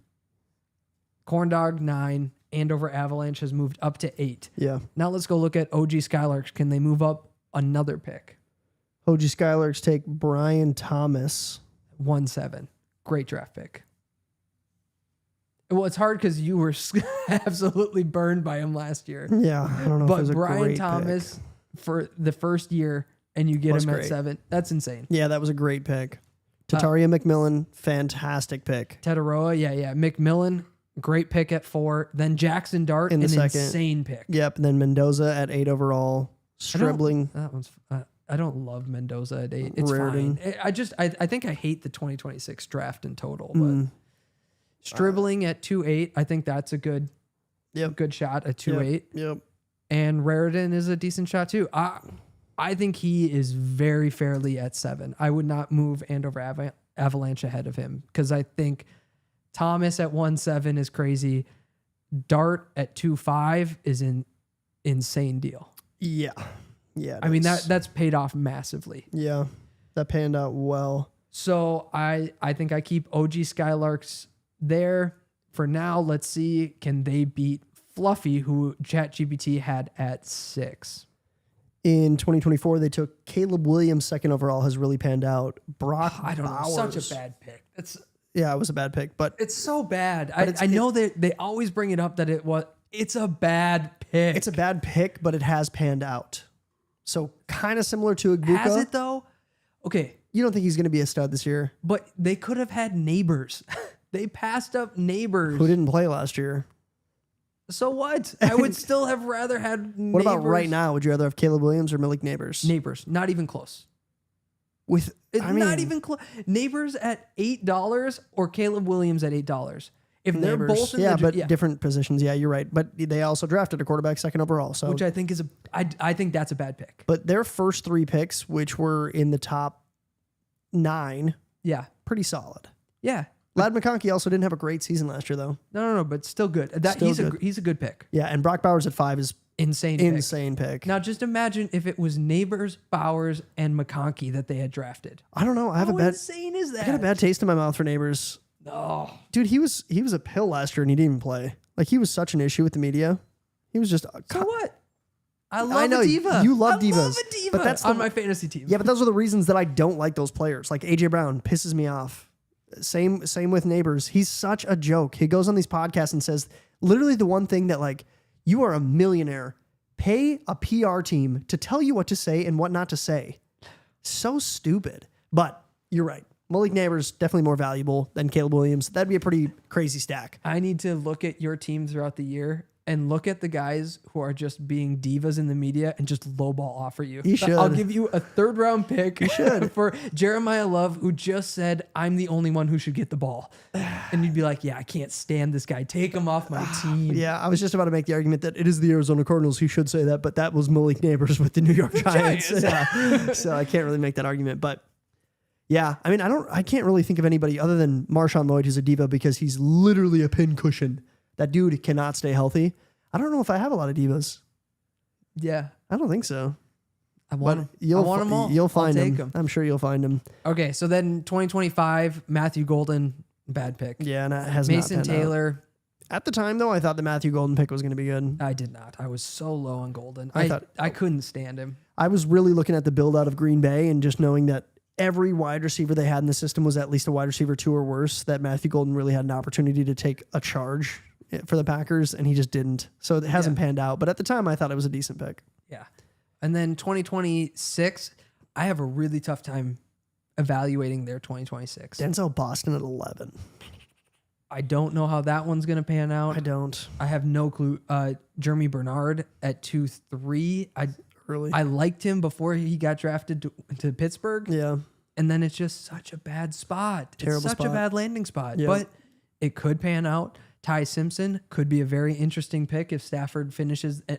C: Corndog 9, Andover Avalanche has moved up to 8.
B: Yeah.
C: Now let's go look at OG Skylarks. Can they move up another pick?
B: OG Skylarks take Brian Thomas.
C: 1-7. Great draft pick. Well, it's hard because you were absolutely burned by him last year.
B: Yeah, I don't know.
C: But
B: if it was a
C: Brian
B: great
C: Thomas
B: pick.
C: For the first year, and you get him
B: great.
C: at 7. That's insane.
B: Yeah, that was a great pick. Tataria McMillan, fantastic pick.
C: Tetaroa, yeah. McMillan, great pick at 4. Then Jackson Dart,
B: in the second.
C: Insane pick.
B: Yep. And then Mendoza at 8 overall. Stribling.
C: I don't love Mendoza at 8. It's
B: Raritan.
C: fine. I think I hate the 2026 draft in total, but Stribling at 2.8, I think that's a good shot at 2.8.
B: Yep.
C: And Raritan is a decent shot too. I think he is very fairly at 7. I would not move Andover Avalanche ahead of him because I think Thomas at 1.7 is crazy. Dart at 2.5 is an insane deal.
B: Yeah. Yeah.
C: I mean, that's paid off massively.
B: Yeah. That panned out well.
C: So I think I keep OG Skylarks there for now. Let's see, can they beat Fluffy, who ChatGPT had at 6?
B: In 2024, they took Caleb Williams, 2nd overall, has really panned out. Brock
C: I don't
B: Bowers.
C: know, such a bad pick.
B: Yeah, it was a bad pick, but
C: It's so bad. I know that they always bring it up that it's a bad pick.
B: it's a bad pick, but it has panned out. So kind of similar to Egbuka.
C: Has it though? Okay,
B: You don't think he's going to be a stud this year?
C: but they could have had Neighbors. They passed up Neighbors.
B: Who didn't play last year?
C: So what? I would still have rather had Neighbors.
B: What about right now? Would you rather have Caleb Williams or Malik Neighbors?
C: Neighbors, not even close.
B: With
C: It's
B: I mean,
C: not even close. Neighbors at $8 or Caleb Williams at $8. If they're
B: Neighbors.
C: both in
B: yeah,
C: the
B: but different positions. Yeah, you're right. But they also drafted a quarterback second overall. So,
C: which I think is I think that's a bad pick.
B: but their first 3 picks, which were in the top 9,
C: Yeah,
B: pretty solid.
C: yeah.
B: Lad McConkey also didn't have a great season last year, though.
C: No, but still good.
B: Still good.
C: He's a good pick.
B: Yeah, and Brock Bowers at 5 is
C: Insane. Pick.
B: insane pick.
C: Now just imagine if it was Neighbors, Bowers, and McConkey that they had drafted.
B: I don't know. I have
C: How
B: a bad.
C: insane is that?
B: I got a bad taste in my mouth for Neighbors.
C: Oh,
B: Dude, he was a pill last year and he didn't even play. Like he was such an issue with the media. He was just
C: so what? I love
B: I know,
C: a diva.
B: you love
C: I
B: divas,
C: love a diva
B: but that's
C: on
B: the-
C: my fantasy team.
B: Yeah, but those are the reasons that I don't like those players. Like AJ Brown pisses me off. Same with Neighbors. He's such a joke. He goes on these podcasts and says literally the one thing that like you are a millionaire. Pay a PR team to tell you what to say and what not to say. So stupid. But you're right. Malik Neighbors definitely more valuable than Caleb Williams. That'd be a pretty crazy stack.
C: I need to look at your team throughout the year and look at the guys who are just being divas in the media and just lowball offer you.
B: You should.
C: I'll give you a 3rd round pick for Jeremiah Love, who just said, I'm the only one who should get the ball. And you'd be like, yeah, I can't stand this guy. Take him off my team.
B: Yeah, I was just about to make the argument that it is the Arizona Cardinals who should say that, but that was Malik Neighbors with the New York Giants. Yeah. So I can't really make that argument. But yeah, I mean, I can't really think of anybody other than Marshawn Lloyd who's a diva because he's literally a pincushion. That dude cannot stay healthy. I don't know if I have a lot of divas.
C: Yeah.
B: I don't think so.
C: I want them. I
B: You'll
C: want them all.
B: You'll
C: I'll
B: find
C: take
B: them. I'm sure you'll find them.
C: Okay, so then 2025, Matthew Golden, bad pick.
B: Yeah, and it has
C: Mason
B: not panned out.
C: Taylor,
B: At the time, though, I thought the Matthew Golden pick was going to be good.
C: I did not. I was so low on Golden.
B: I thought-
C: I couldn't stand him.
B: I was really looking at the build out of Green Bay and just knowing that every wide receiver they had in the system was at least a wide receiver 2 or worse, that Matthew Golden really had an opportunity to take a charge for the Packers, and he just didn't. So it hasn't panned out. But at the time, I thought it was a decent pick.
C: Yeah. And then 2026, I have a really tough time evaluating their 2026.
B: Denzel Boston at 11.
C: I don't know how that one's going to pan out.
B: I don't.
C: I have no clue. Jeremy Bernard at 2-3.
B: Early.
C: I liked him before he got drafted to Pittsburgh.
B: Yeah.
C: And then it's just such a bad spot.
B: Terrible
C: It's such a
B: spot.
C: bad landing spot.
B: Yeah.
C: But it could pan out. Ty Simpson could be a very interesting pick if Stafford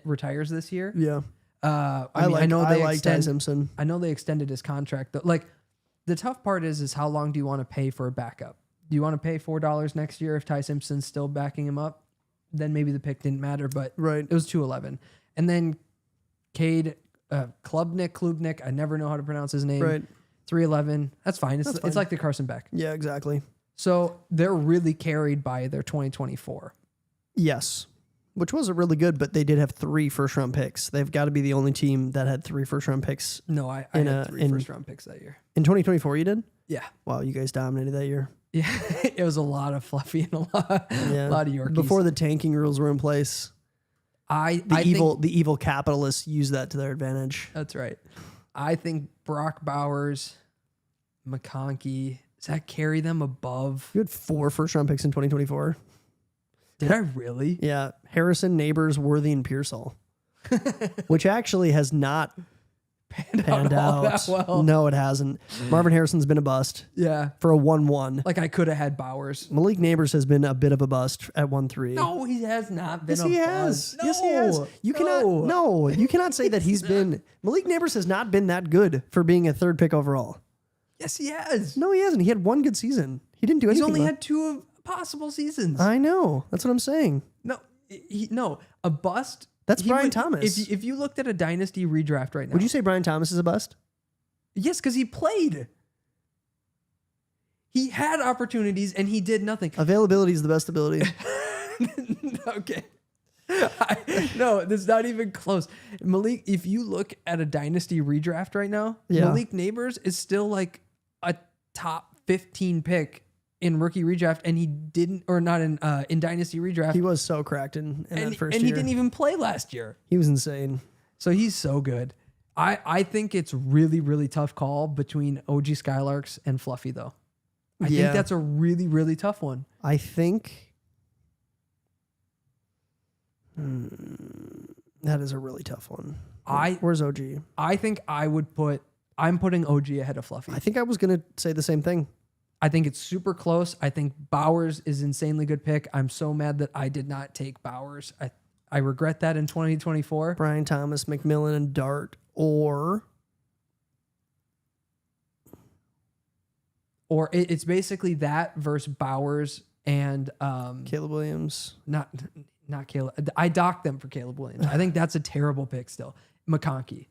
C: retires this year.
B: Yeah.
C: I know
B: I
C: they
B: like Ty
C: extend.
B: Simpson.
C: I know they extended his contract. Though. Like the tough part is how long do you want to pay for a backup? Do you want to pay $4 next year if Ty Simpson's still backing him up? Then maybe the pick didn't matter, but
B: Right.
C: it was 211. And then Cade Klubnik, I never know how to pronounce his name.
B: Right.
C: 311. That's fine.
B: That's fine.
C: It's like the Carson Beck.
B: Yeah, exactly.
C: So they're really carried by their 2024.
B: Yes. Which wasn't really good, but they did have 3 first-round picks. They've got to be the only team that had 3 first-round picks.
C: No, I
B: In
C: had
B: a-
C: 3
B: in-
C: first-round picks that year.
B: In 2024, you did?
C: Yeah.
B: Wow, you guys dominated that year.
C: Yeah. It was a lot of fluffy and a lot of Yorkies.
B: Before the tanking rules were in place,
C: I
B: the
C: think
B: evil capitalists used that to their advantage.
C: that's right. I think Brock Bowers, McConkey, does that carry them above?
B: You had 4 first-round picks in 2024.
C: Did I really?
B: Yeah, Harrison, Neighbors, Worthy, and Pearsall, which actually has not panned
C: all
B: out.
C: that well.
B: No, it hasn't. Marvin Harrison's been a bust
C: Yeah.
B: for a 1-1.
C: Like I could have had Bowers.
B: Malik Neighbors has been a bit of a bust at 1-3.
C: No, he has not been
B: Yes,
C: a
B: he
C: buzz.
B: has.
C: No,
B: Yes, he has. You cannot say that he's been. Malik Neighbors has not been that good for being a 3rd pick overall.
C: Yes, he has.
B: No, he hasn't. He had 1 good season. He didn't do
C: He's
B: anything.
C: only
B: well.
C: had 2 possible seasons.
B: I know. That's what I'm saying.
C: No, a bust.
B: That's
C: he
B: Brian
C: would-
B: Thomas.
C: If you looked at a dynasty redraft right now,
B: Would you say Brian Thomas is a bust?
C: yes, because he played. He had opportunities and he did nothing.
B: Availability is the best ability.
C: Okay. No, that's not even close. Malik, if you look at a dynasty redraft right now,
B: Yeah.
C: Malik Neighbors is still like a top 15 pick in rookie redraft, and he didn't, or not in dynasty redraft,
B: He was so cracked in that first
C: and
B: year.
C: he didn't even play last year.
B: He was insane.
C: So he's so good. I think it's really, really tough call between OG Skylarks and Fluffy, though. I think that's a really, really tough one.
B: I think that is a really tough one. Where's OG?
C: I think I'm putting OG ahead of Fluffy.
B: I think I was going to say the same thing.
C: I think it's super close. I think Bowers is insanely good pick. I'm so mad that I did not take Bowers. I regret that in 2024.
B: Brian Thomas, McMillan, and Dart, or
C: it's basically that versus Bowers and
B: Caleb Williams.
C: Not Caleb. I docked them for Caleb Williams. I think that's a terrible pick still. McConkey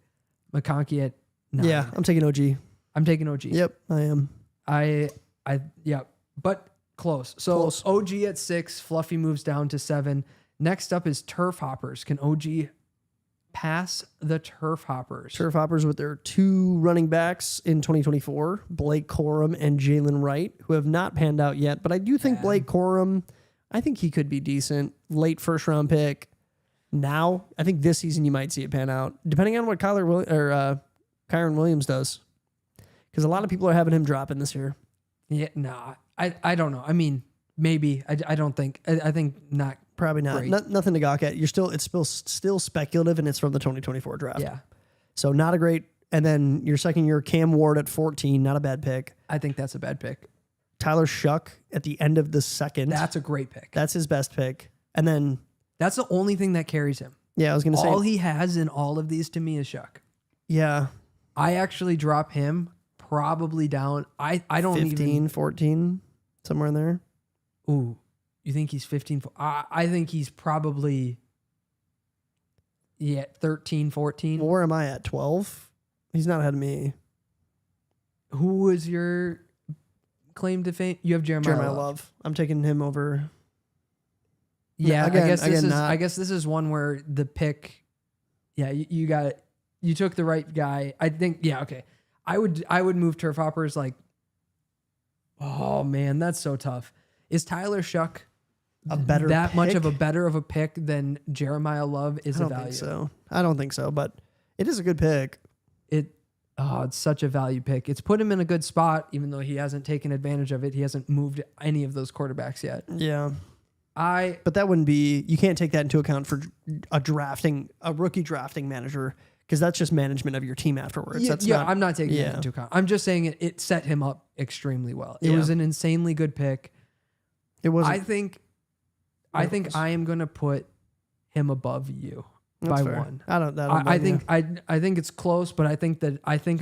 C: at 9.
B: Yeah, I'm taking OG.
C: I'm taking OG.
B: Yep, I am.
C: But close. So
B: Close.
C: OG at 6, Fluffy moves down to 7. Next up is Turf Hoppers. Can OG pass the Turf Hoppers?
B: Turf Hoppers with their 2 running backs in 2024, Blake Corum and Jalen Wright, who have not panned out yet. But I do think Blake Corum, I think he could be decent. Late first round pick. Now, I think this season you might see it pan out, depending on what Kyron Williams does. Because a lot of people are having him dropping this year.
C: Yeah, nah. I don't know. I mean, maybe. I don't think. I think not.
B: Probably not. Nothing to gawk at. It's still speculative, and it's from the 2024 draft.
C: Yeah.
B: So not a great. And then your second year, Cam Ward at 14, not a bad pick.
C: I think that's a bad pick.
B: Tyler Shuck at the end of the second.
C: That's a great pick.
B: That's his best pick. And then
C: that's the only thing that carries him.
B: Yeah, I was going to say.
C: All he has in all of these to me is Shuck.
B: Yeah.
C: I actually drop him probably down. I don't
B: 15, 14, somewhere in there.
C: Ooh, you think he's 15? I think he's probably 13, 14.
B: Where am I at? 12? He's not ahead of me.
C: Who was your claim to fame? You have Jeremiah
B: Love. I'm taking him over.
C: Yeah,
B: again,
C: I guess this is one where the pick. Yeah, you got it. You took the right guy. I think. Yeah, okay. I would move Turf Hoppers like. Oh man, that's so tough. Is Tyler Shuck
B: a better
C: that
B: pick?
C: much of a better of a pick than Jeremiah Love is a value?
B: I don't think so, but it is a good pick.
C: It's such a value pick. It's put him in a good spot, even though he hasn't taken advantage of it. He hasn't moved any of those quarterbacks yet.
B: Yeah. But that wouldn't be, you can't take that into account for a rookie drafting manager, because that's just management of your team afterwards.
C: I'm not taking that into account. I'm just saying it set him up extremely well. It was an insanely good pick.
B: It was.
C: I think I am going to put him above you by
B: fair.
C: 1. I think it's close, but I think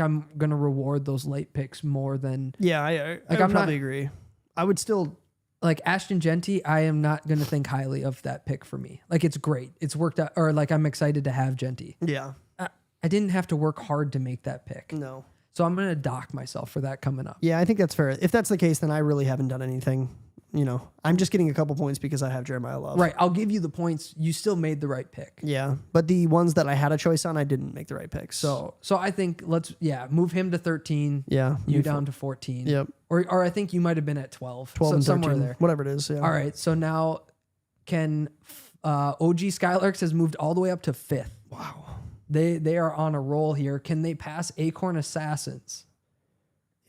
C: I'm going to reward those late picks more than.
B: Yeah, I would probably agree. I would still.
C: Like Ashton Genty, I am not going to think highly of that pick for me. Like, it's great. It's worked out, or like I'm excited to have Genty.
B: Yeah.
C: I didn't have to work hard to make that pick.
B: No.
C: So I'm going to dock myself for that coming up.
B: Yeah, I think that's fair. If that's the case, then I really haven't done anything. I'm just getting a couple points because I have Jeremiah Love.
C: Right. I'll give you the points. You still made the right pick.
B: Yeah. But the ones that I had a choice on, I didn't make the right picks.
C: So I think move him to 13.
B: Yeah.
C: You down to 14.
B: Yep.
C: Or I think you might have been at 12.
B: 12 and 13,
C: somewhere there.
B: Whatever it is. Yeah.
C: All right. So now OG Skylarks has moved all the way up to 5th.
B: Wow.
C: They are on a roll here. Can they pass Acorn Assassins?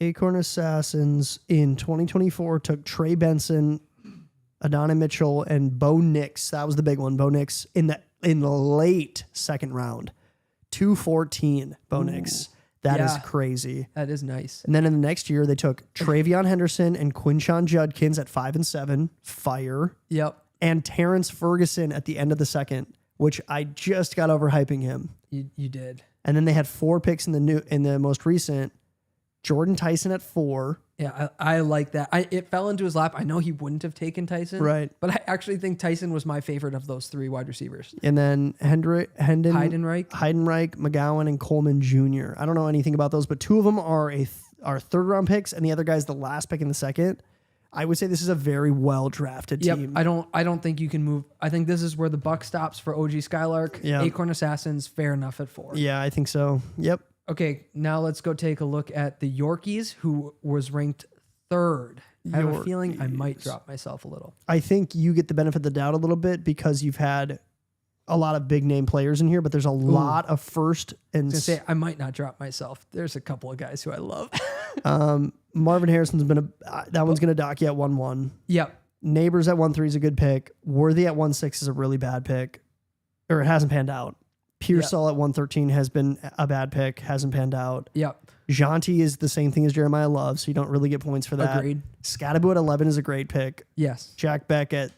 B: Acorn Assassins in 2024 took Trey Benson, Adonai Mitchell, and Bo Nix. That was the big one. Bo Nix in the late second round. 214 Bo Nix. That is crazy.
C: That is nice.
B: And then in the next year, they took Travion Henderson and Quinshon Judkins at 5 and 7. Fire.
C: Yep.
B: And Terrence Ferguson at the end of the second, which I just got over hyping him.
C: You did.
B: And then they had 4 picks in the most recent. Jordan Tyson at 4.
C: Yeah, I like that. It fell into his lap. I know he wouldn't have taken Tyson.
B: Right.
C: But I actually think Tyson was my favorite of those 3 wide receivers.
B: And then Heidenreich, McGowan, and Coleman Jr. I don't know anything about those, but 2 of them are third round picks, and the other guy's the last pick in the second. I would say this is a very well drafted team.
C: I don't think you can move. I think this is where the buck stops for OG Skylark.
B: Yeah.
C: Acorn Assassins, fair enough at 4.
B: Yeah, I think so. Yep.
C: Okay, now let's go take a look at the Yorkies, who was ranked 3rd. I have a feeling I might drop myself a little.
B: I think you get the benefit of the doubt a little bit because you've had a lot of big name players in here, but there's a lot of first and
C: I might not drop myself. There's a couple of guys who I love.
B: Marvin Harrison's been that one's going to dock you at 1-1.
C: Yep.
B: Neighbors at 1-3 is a good pick. Worthy at 1-6 is a really bad pick, or it hasn't panned out. Pearsall at 113 has been a bad pick, hasn't panned out.
C: Yep.
B: Jonty is the same thing as Jeremiah Love, so you don't really get points for that.
C: Agreed.
B: Scattaboo at 11 is a great pick.
C: Yes.
B: Jack Beck at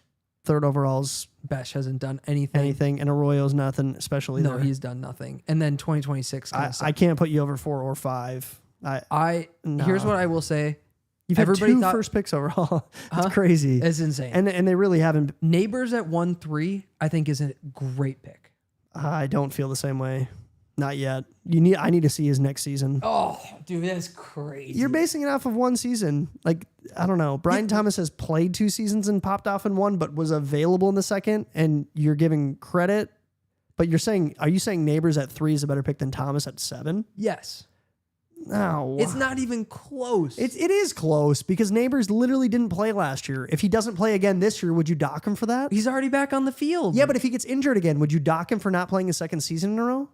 B: 3rd overall's
C: Besh hasn't done anything.
B: and Arroyo's nothing special either.
C: No, he's done nothing. And then 2026.
B: I can't put you over 4 or 5.
C: Here's what I will say.
B: You've had
C: Everybody
B: two
C: thought-
B: first picks overall. That's crazy.
C: It's insane.
B: And they really haven't.
C: Neighbors at 1-3, I think is a great pick.
B: I don't feel the same way. Not yet. I need to see his next season.
C: Oh, dude, that's crazy.
B: You're basing it off of one season. Like, I don't know. Brian Thomas has played 2 seasons and popped off in one, but was available in the second, and you're giving credit. But are you saying Neighbors at 3 is a better pick than Thomas at 7?
C: Yes.
B: No.
C: It's not even close.
B: It is close because Neighbors literally didn't play last year. If he doesn't play again this year, would you dock him for that?
C: He's already back on the field.
B: Yeah, but if he gets injured again, would you dock him for not playing a second season in a row?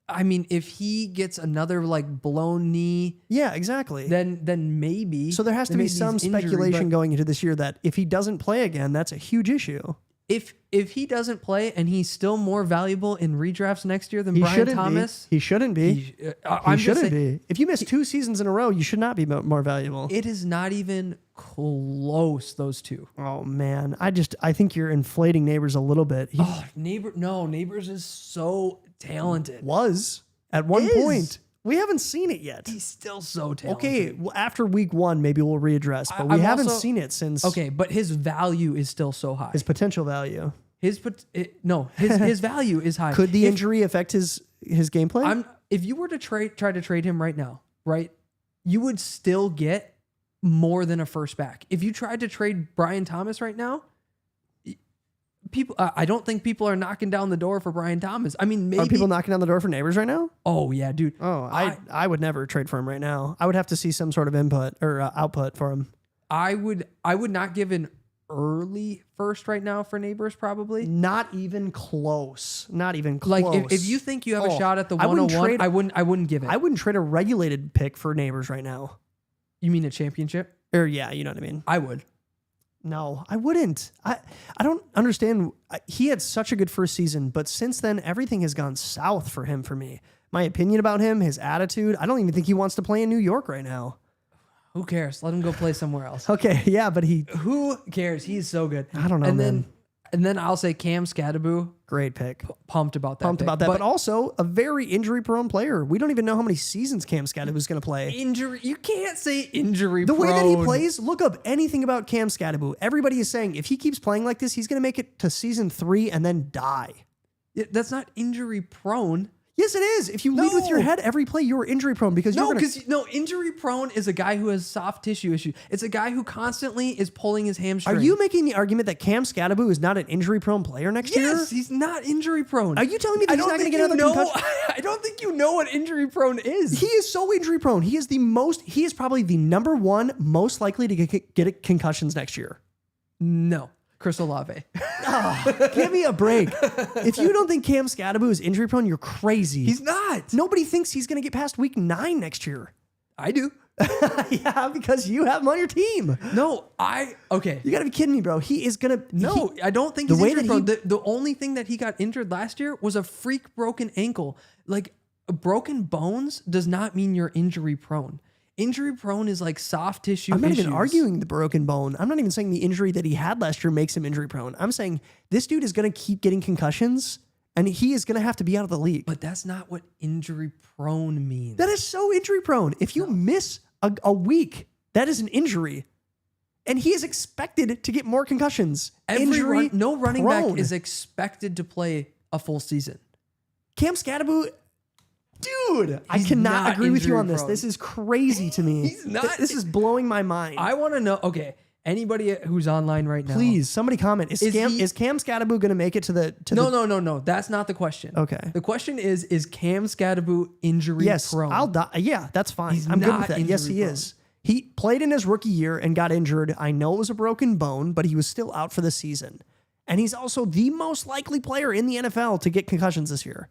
C: I mean, if he gets another blown knee,
B: Yeah, exactly.
C: then maybe.
B: So there has to be some speculation
C: but
B: going into this year that if he doesn't play again, that's a huge issue.
C: If he doesn't play and he's still more valuable in redrafts next year than
B: He
C: Brian
B: shouldn't
C: Thomas,
B: be. He shouldn't be.
C: He
B: shouldn't be. If you miss 2 seasons in a row, you should not be more valuable.
C: It is not even close. Those two.
B: Oh man, I think you're inflating Neighbors a little bit. He
C: Neighbors is so talented.
B: was at one
C: Is.
B: point. We haven't seen it yet.
C: He's still so talented.
B: Okay, well, after week 1, maybe we'll readdress, but we
C: I'm
B: haven't
C: also-
B: seen it since
C: Okay, but his value is still so high.
B: his potential value.
C: His value is high.
B: Could the injury affect his gameplay?
C: If you were to try to trade him right now, right, you would still get more than a first back. If you tried to trade Brian Thomas right now, I don't think people are knocking down the door for Brian Thomas. I mean, maybe
B: Are people knocking on the door for Neighbors right now?
C: Oh yeah, dude.
B: Oh, I would never trade for him right now. I would have to see some sort of input or output for him.
C: I would not give an early first right now for Neighbors probably.
B: Not even close. Not even close.
C: Like if you think you have a shot at the
B: I wouldn't
C: 101, I wouldn't give it.
B: I wouldn't trade a regulated pick for Neighbors right now.
C: You mean a championship?
B: Or yeah, you know what I mean.
C: I would.
B: No, I wouldn't. I don't understand. He had such a good first season, but since then, everything has gone south for him, for me. My opinion about him, his attitude, I don't even think he wants to play in New York right now.
C: Who cares? Let him go play somewhere else.
B: Okay, yeah, but
C: Who cares? He's so good.
B: I don't know,
C: And then I'll say Cam Scattaboo.
B: great pick.
C: Pumped about that.
B: But also a very injury-prone player. We don't even know how many seasons Cam Scattaboo is going to play.
C: Injury. You can't say injury.
B: The way that he plays, look up anything about Cam Scattaboo. Everybody is saying if he keeps playing like this, he's going to make it to season 3 and then die.
C: That's not injury prone.
B: Yes, it is. If you lead with your head every play, you're injury prone because
C: injury prone is a guy who has soft tissue issue. It's a guy who constantly is pulling his hamstring.
B: Are you making the argument that Cam Scattaboo is not an injury prone player next year?
C: Yes, he's not injury prone.
B: Are you telling me that he's not going to get another concussion?
C: I don't think you know what injury prone is.
B: He is so injury prone. He is probably the number 1 most likely to get concussions next year.
C: No. Chris Olave.
B: Give me a break. If you don't think Cam Scattaboo is injury prone, you're crazy.
C: He's not.
B: Nobody thinks he's going to get past week 9 next year.
C: I do.
B: Yeah, because you have him on your team.
C: No, okay.
B: You got to be kidding me, bro. He is going to.
C: No, I don't think he's injury prone. The only thing that he got injured last year was a freak broken ankle. Like, broken bones does not mean you're injury prone. Injury prone is like soft tissue
B: I'm not
C: issues.
B: even arguing the broken bone. I'm not even saying the injury that he had last year makes him injury prone. I'm saying this dude is going to keep getting concussions and he is going to have to be out of the league.
C: But that's not what injury prone means.
B: That is so injury prone. If you miss a week, that is an injury. And he is expected to get more concussions.
C: No running back is expected to play a full season.
B: Cam Scattaboo, dude, I cannot agree with you on this.
C: prone.
B: This is crazy to me.
C: He's not.
B: This is blowing my mind.
C: I want to know. Okay, anybody who's online right now,
B: Please, somebody comment. Is Cam Scattaboo going to make it to the?
C: No. That's not the question.
B: Okay.
C: The question is Cam Scattaboo injury prone?
B: I'll die. Yeah, that's fine.
C: He's
B: I'm good
C: not
B: with that. Yes, he
C: injury
B: is. He played in his rookie year and got injured. I know it was a broken bone, but he was still out for the season. And he's also the most likely player in the NFL to get concussions this year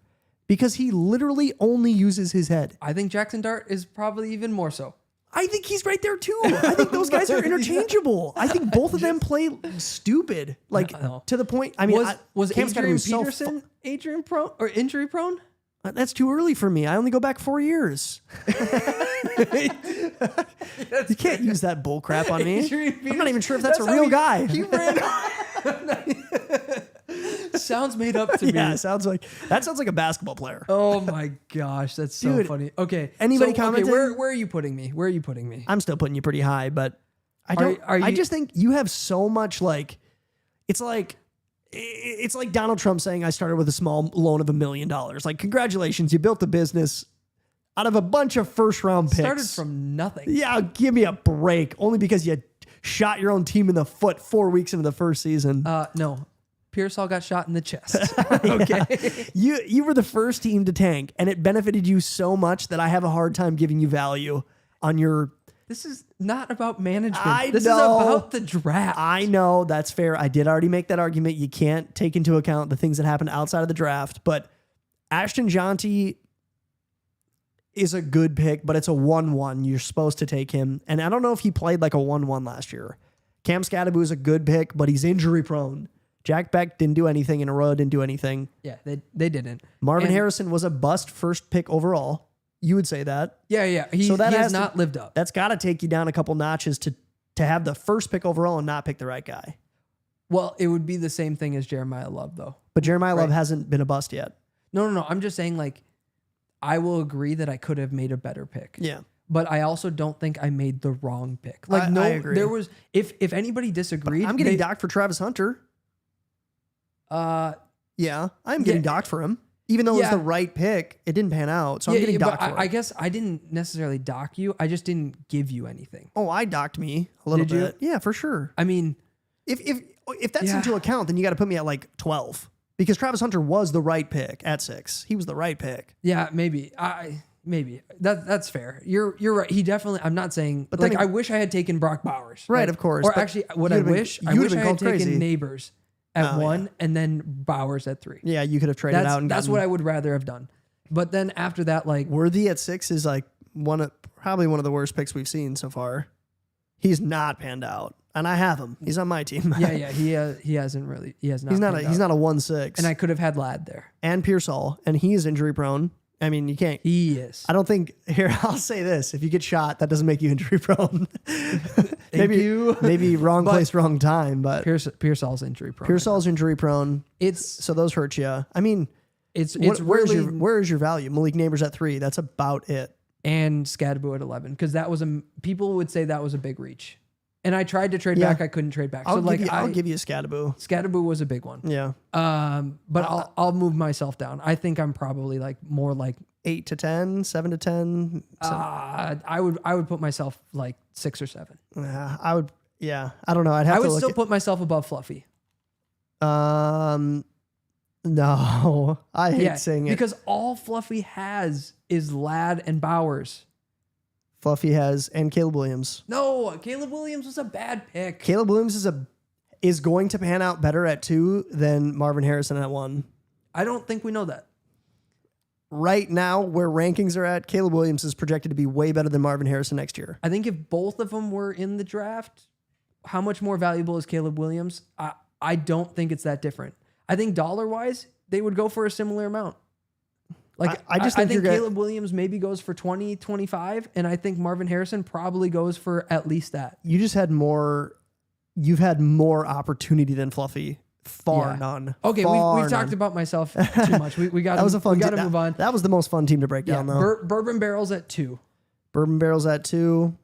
B: because he literally only uses his head.
C: I think Jackson Dart is probably even more so.
B: I think he's right there too. I think those guys are interchangeable. I think both of them play stupid, like
C: No.
B: to the point. I mean,
C: Was
B: Cam's gotta
C: Adrian
B: be so
C: Peterson injury prone?
B: That's too early for me. I only go back 4 years. You can't use that bull crap on me. I'm not even sure if that's a real guy.
C: He ran. Sounds made up to me.
B: Yeah, sounds like a basketball player.
C: Oh my gosh, that's so
B: Dude,
C: funny. Okay,
B: anybody
C: so,
B: commenting?
C: where are you putting me? Where are you putting me?
B: I'm still putting you pretty high, but I don't.
C: Are
B: I
C: you-
B: just think you have so much like. It's like Donald Trump saying I started with a small loan of $1 million. Like, congratulations, you built the business out of a bunch of first round picks.
C: Started from nothing.
B: Yeah, give me a break. Only because you shot your own team in the foot 4 weeks into the first season.
C: No, Pearsall got shot in the chest. Okay.
B: You were the first team to tank, and it benefited you so much that I have a hard time giving you value on your.
C: This is not about management.
B: I
C: this
B: know.
C: is about the draft.
B: I know that's fair. I did already make that argument. You can't take into account the things that happened outside of the draft, but Ashton Jonty is a good pick, but it's a 1-1. You're supposed to take him. And I don't know if he played like a 1-1 last year. Cam Scadaboo is a good pick, but he's injury prone. Jack Beck didn't do anything, and Aroa didn't do anything.
C: Yeah, they didn't.
B: Marvin
C: And-
B: Harrison was a bust first pick overall. You would say that.
C: Yeah. He
B: So that
C: has
B: has to-
C: not lived up.
B: That's got to take you down a couple notches to have the first pick overall and not pick the right guy.
C: Well, it would be the same thing as Jeremiah Love, though.
B: But Jeremiah Love
C: Right.
B: hasn't been a bust yet.
C: No. I'm just saying, like, I will agree that I could have made a better pick.
B: Yeah.
C: But I also don't think I made the wrong pick.
B: I agree.
C: There was if anybody disagreed,
B: I'm getting docked for Travis Hunter.
C: Uh,
B: Yeah, I'm getting
C: Yeah.
B: docked for him. Even though it was
C: Yeah.
B: the right pick, it didn't pan out. So I'm getting
C: but
B: docked for
C: I
B: it.
C: guess I didn't necessarily dock you. I just didn't give you anything.
B: Oh, I docked me a little
C: Did you?
B: bit. Yeah, for sure.
C: I mean,
B: If that's
C: Yeah.
B: into account, then you got to put me at like 12 because Travis Hunter was the right pick at 6. He was the right pick.
C: yeah, maybe that's fair. You're right. He definitely. I'm not saying,
B: But
C: but
B: then
C: I wish I had taken Brock Bowers.
B: Right,
C: Like,
B: of course,
C: Or
B: but
C: actually, what
B: you'd
C: I
B: have been-
C: wish
B: you
C: I
B: would
C: wish
B: have
C: I
B: been
C: had
B: called
C: taken
B: crazy.
C: Neighbors at
B: Oh,
C: 1
B: yeah.
C: and then Bowers at 3.
B: Yeah, you could have traded out and
C: That's what I would rather have done. But then after that, like,
B: Worthy at 6 is like probably one of the worst picks we've seen so far. He's not panned out, and I have him. He's on my team.
C: yeah, he has not.
B: he's not
C: panned out.
B: a 1-6.
C: And I could have had Ladd there.
B: and Pearsall, and he is injury prone. I mean, you can't.
C: He is.
B: I don't think here. I'll say this: if you get shot, that doesn't make you injury prone. maybe
C: you.
B: maybe wrong
C: But-
B: place, wrong time. But
C: Pearsall's injury prone.
B: Pearsall's injury prone,
C: It's
B: so those hurt you. I mean,
C: it's
B: where's
C: really
B: where is your value? Malik Neighbors at 3. That's about it.
C: and Scadaboo at 11 because that was people would say that was a big reach. And I tried to trade
B: Yeah.
C: back, I couldn't trade back.
B: I'll
C: So
B: I'll give you a Scadaboo.
C: Scadaboo was a big one.
B: Yeah,
C: But I'll move myself down. I think I'm probably like more like
B: 8 to 10, 7 to 10.
C: I would put myself like 6 or 7.
B: I would. Yeah, I don't know. I'd have
C: I
B: to
C: would
B: look.
C: still put myself above Fluffy.
B: No, I hate saying it.
C: because all Fluffy has is Ladd and Bowers.
B: Fluffy has and Caleb Williams.
C: No, Caleb Williams was a bad pick.
B: Caleb Williams is going to pan out better at 2 than Marvin Harrison at 1.
C: I don't think we know that.
B: Right now, where rankings are at, Caleb Williams is projected to be way better than Marvin Harrison next year.
C: I think if both of them were in the draft, how much more valuable is Caleb Williams? I don't think it's that different. I think dollar-wise, they would go for a similar amount. Like
B: I just
C: I
B: think
C: think Caleb Williams maybe goes for 20, 25, and I think Marvin Harrison probably goes for at least that.
B: You just had more. You've had more opportunity than Fluffy. Far
C: Yeah.
B: none.
C: Okay,
B: Far
C: we've talked
B: none.
C: about myself too much. We got
B: That was a fun.
C: We got to
B: team.
C: move on.
B: That was the most fun team to break
C: Yeah,
B: down, though.
C: Bourbon Barrels at 2.
B: Bourbon Barrels at 2.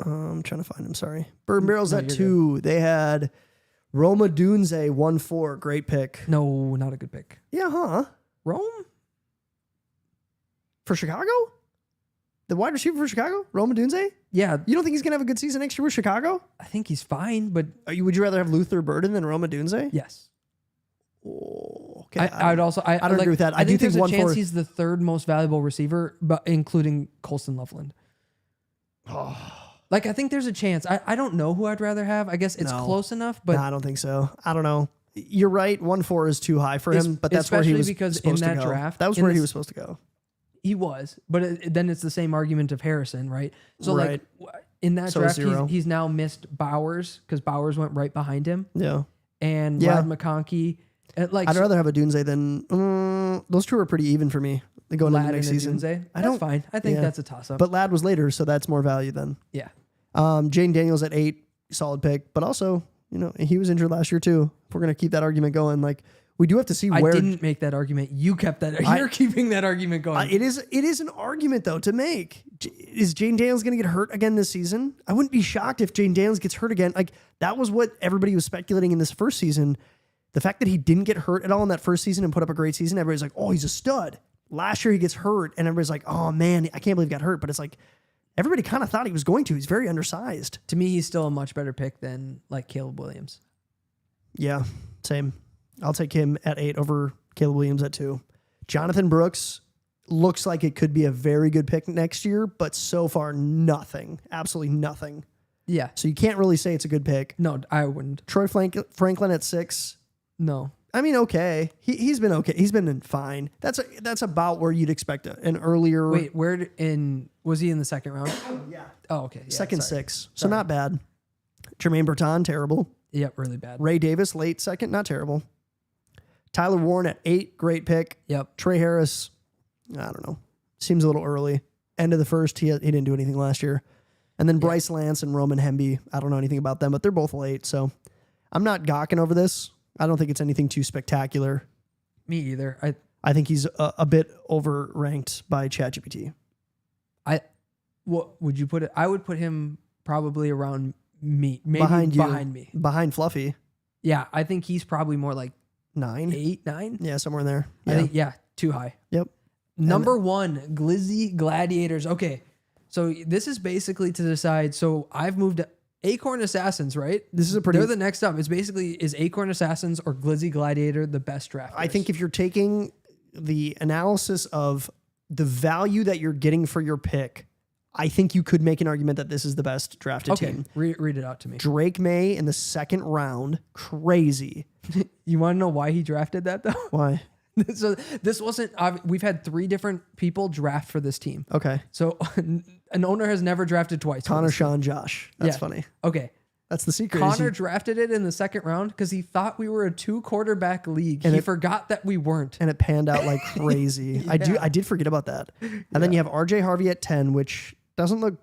B: I'm trying to find him. Sorry. Bourbon Barrels
C: No,
B: at
C: you're
B: 2. They had Roma Dunze 1-4. Great pick.
C: No, not a good pick.
B: Yeah, huh?
C: Rome?
B: For Chicago? The wide receiver for Chicago? Roma Dunze?
C: Yeah,
B: You don't think he's going to have a good season next year with Chicago?
C: I think he's fine, but
B: Would you rather have Luther Burden than Roma Dunze?
C: yes.
B: Oh, okay.
C: I would also. I
B: don't agree with that. I do
C: think
B: think
C: there's a
B: 1-4
C: chance he's the third most valuable receiver, but including Colston Loveland. Like, I think there's a chance. I don't know who I'd rather have. I guess it's
B: No.
C: close enough, but
B: No, I don't think so. I don't know. You're right. 1-4 is too high for him, but that's where he
C: especially
B: was
C: because in
B: supposed to
C: that
B: go.
C: draft,
B: That was
C: in
B: where he
C: this-
B: was supposed to go.
C: he was. But then it's the same argument of Harrison, right? So
B: Right.
C: like in that
B: So
C: draft,
B: 0.
C: he's now missed Bowers because Bowers went right behind him,
B: Yeah.
C: and
B: Yeah.
C: Ladd McConkey. Like
B: I'd rather have a Dunze than those two are pretty even for me. They go into
C: Ladd
B: the next
C: and a
B: season.
C: Dunze.
B: I
C: That's
B: don't-
C: fine. I think
B: yeah.
C: that's a toss up.
B: But Ladd was later, so that's more value then.
C: Yeah.
B: Jane Daniels at 8, solid pick. But also, he was injured last year too. If we're gonna keep that argument going, like we do have to see
C: I
B: where
C: didn't make that argument. You kept that. You're keeping that argument going.
B: it is an argument though to make. Is Jane Daniels going to get hurt again this season? I wouldn't be shocked if Jane Daniels gets hurt again. Like that was what everybody was speculating in this first season. The fact that he didn't get hurt at all in that first season and put up a great season, everybody's like, "Oh, he's a stud." Last year he gets hurt, and everybody's like, "Oh man, I can't believe he got hurt." But it's like everybody kind of thought he was going to. He's very undersized.
C: To me, he's still a much better pick than like Caleb Williams.
B: Yeah, same. I'll take him at 8 over Caleb Williams at 2. Jonathan Brooks looks like it could be a very good pick next year, but so far nothing. Absolutely nothing.
C: Yeah.
B: So you can't really say it's a good pick.
C: No, I wouldn't.
B: Troy Franklin at 6.
C: No.
B: I mean, okay. He's been okay. He's been fine. That's about where you'd expect an earlier
C: Wait, was he in the second round?
B: yeah.
C: Oh, okay. Yeah,
B: second
C: sorry.
B: 6. So not bad. Jermaine Berton, terrible.
C: Yep, really bad.
B: Ray Davis, late second, not terrible. Tyler Warren at 8, great pick.
C: Yep.
B: Trey Harris, I don't know. Seems a little early. End of the first, he didn't do anything last year. And then Bryce Lance and Roman Hemby, I don't know anything about them, but they're both late. So I'm not gawking over this. I don't think it's anything too spectacular.
C: Me either.
B: I think he's a bit overranked by ChatGPT.
C: What would you put it? I would put him probably around me, maybe
B: Behind you.
C: behind me.
B: Behind Fluffy,
C: Yeah, I think he's probably more like
B: 9.
C: 8, 9.
B: Yeah, somewhere in there.
C: I think too high.
B: Yep.
C: Number 1, Glizzy Gladiators. Okay, so this is basically to decide. So I've moved Acorn Assassins, right?
B: This is a pretty.
C: They're the next up. It's basically, is Acorn Assassins or Glizzy Gladiator the best draft?
B: I think if you're taking the analysis of the value that you're getting for your pick, I think you could make an argument that this is the best drafted team.
C: Read it out to me.
B: Drake May in the second round, crazy.
C: You want to know why he drafted that though?
B: Why?
C: So this wasn't. We've had 3 different people draft for this team.
B: Okay.
C: So an owner has never drafted twice. for
B: Connor,
C: this team.
B: Sean, Josh. That's funny.
C: Okay.
B: That's the secret.
C: Connor drafted it in the second round because he thought we were a 2-quarterback league.
B: And
C: he
B: it-
C: forgot that we weren't.
B: and it panned out like crazy. I did forget about that. And then you have RJ Harvey at 10, which doesn't look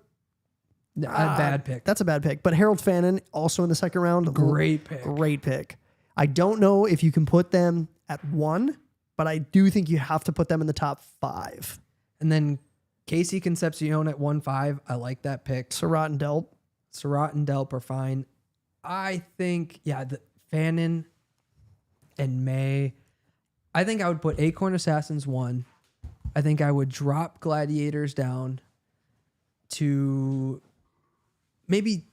C: A bad pick.
B: That's a bad pick. But Harold Fannin also in the second round.
C: Great pick.
B: Great pick. I don't know if you can put them at 1, but I do think you have to put them in the top 5.
C: And then Casey Concepcion at 1-5. I like that pick.
B: Surratt and Delp.
C: Surratt and Delp are fine. I think, the Fannin and May. I think I would put Acorn Assassins 1. I think I would drop Gladiators down to maybe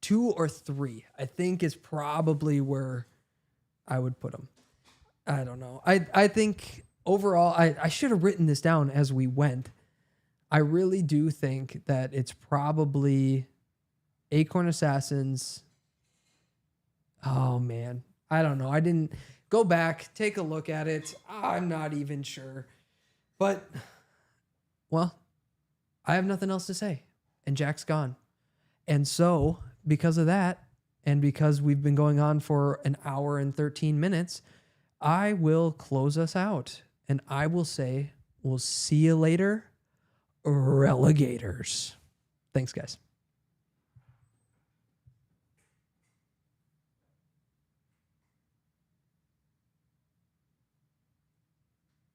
C: 2 or 3. I think is probably where I would put them. I don't know. I think overall, I should have written this down as we went. I really do think that it's probably Acorn Assassins. Oh, man. I don't know. I didn't go back, take a look at it. I'm not even sure. But, well, I have nothing else to say. And Jack's gone. And so, because of that, and because we've been going on for an hour and 13 minutes, I will close us out. And I will say, we'll see you later, Relegators. Thanks, guys.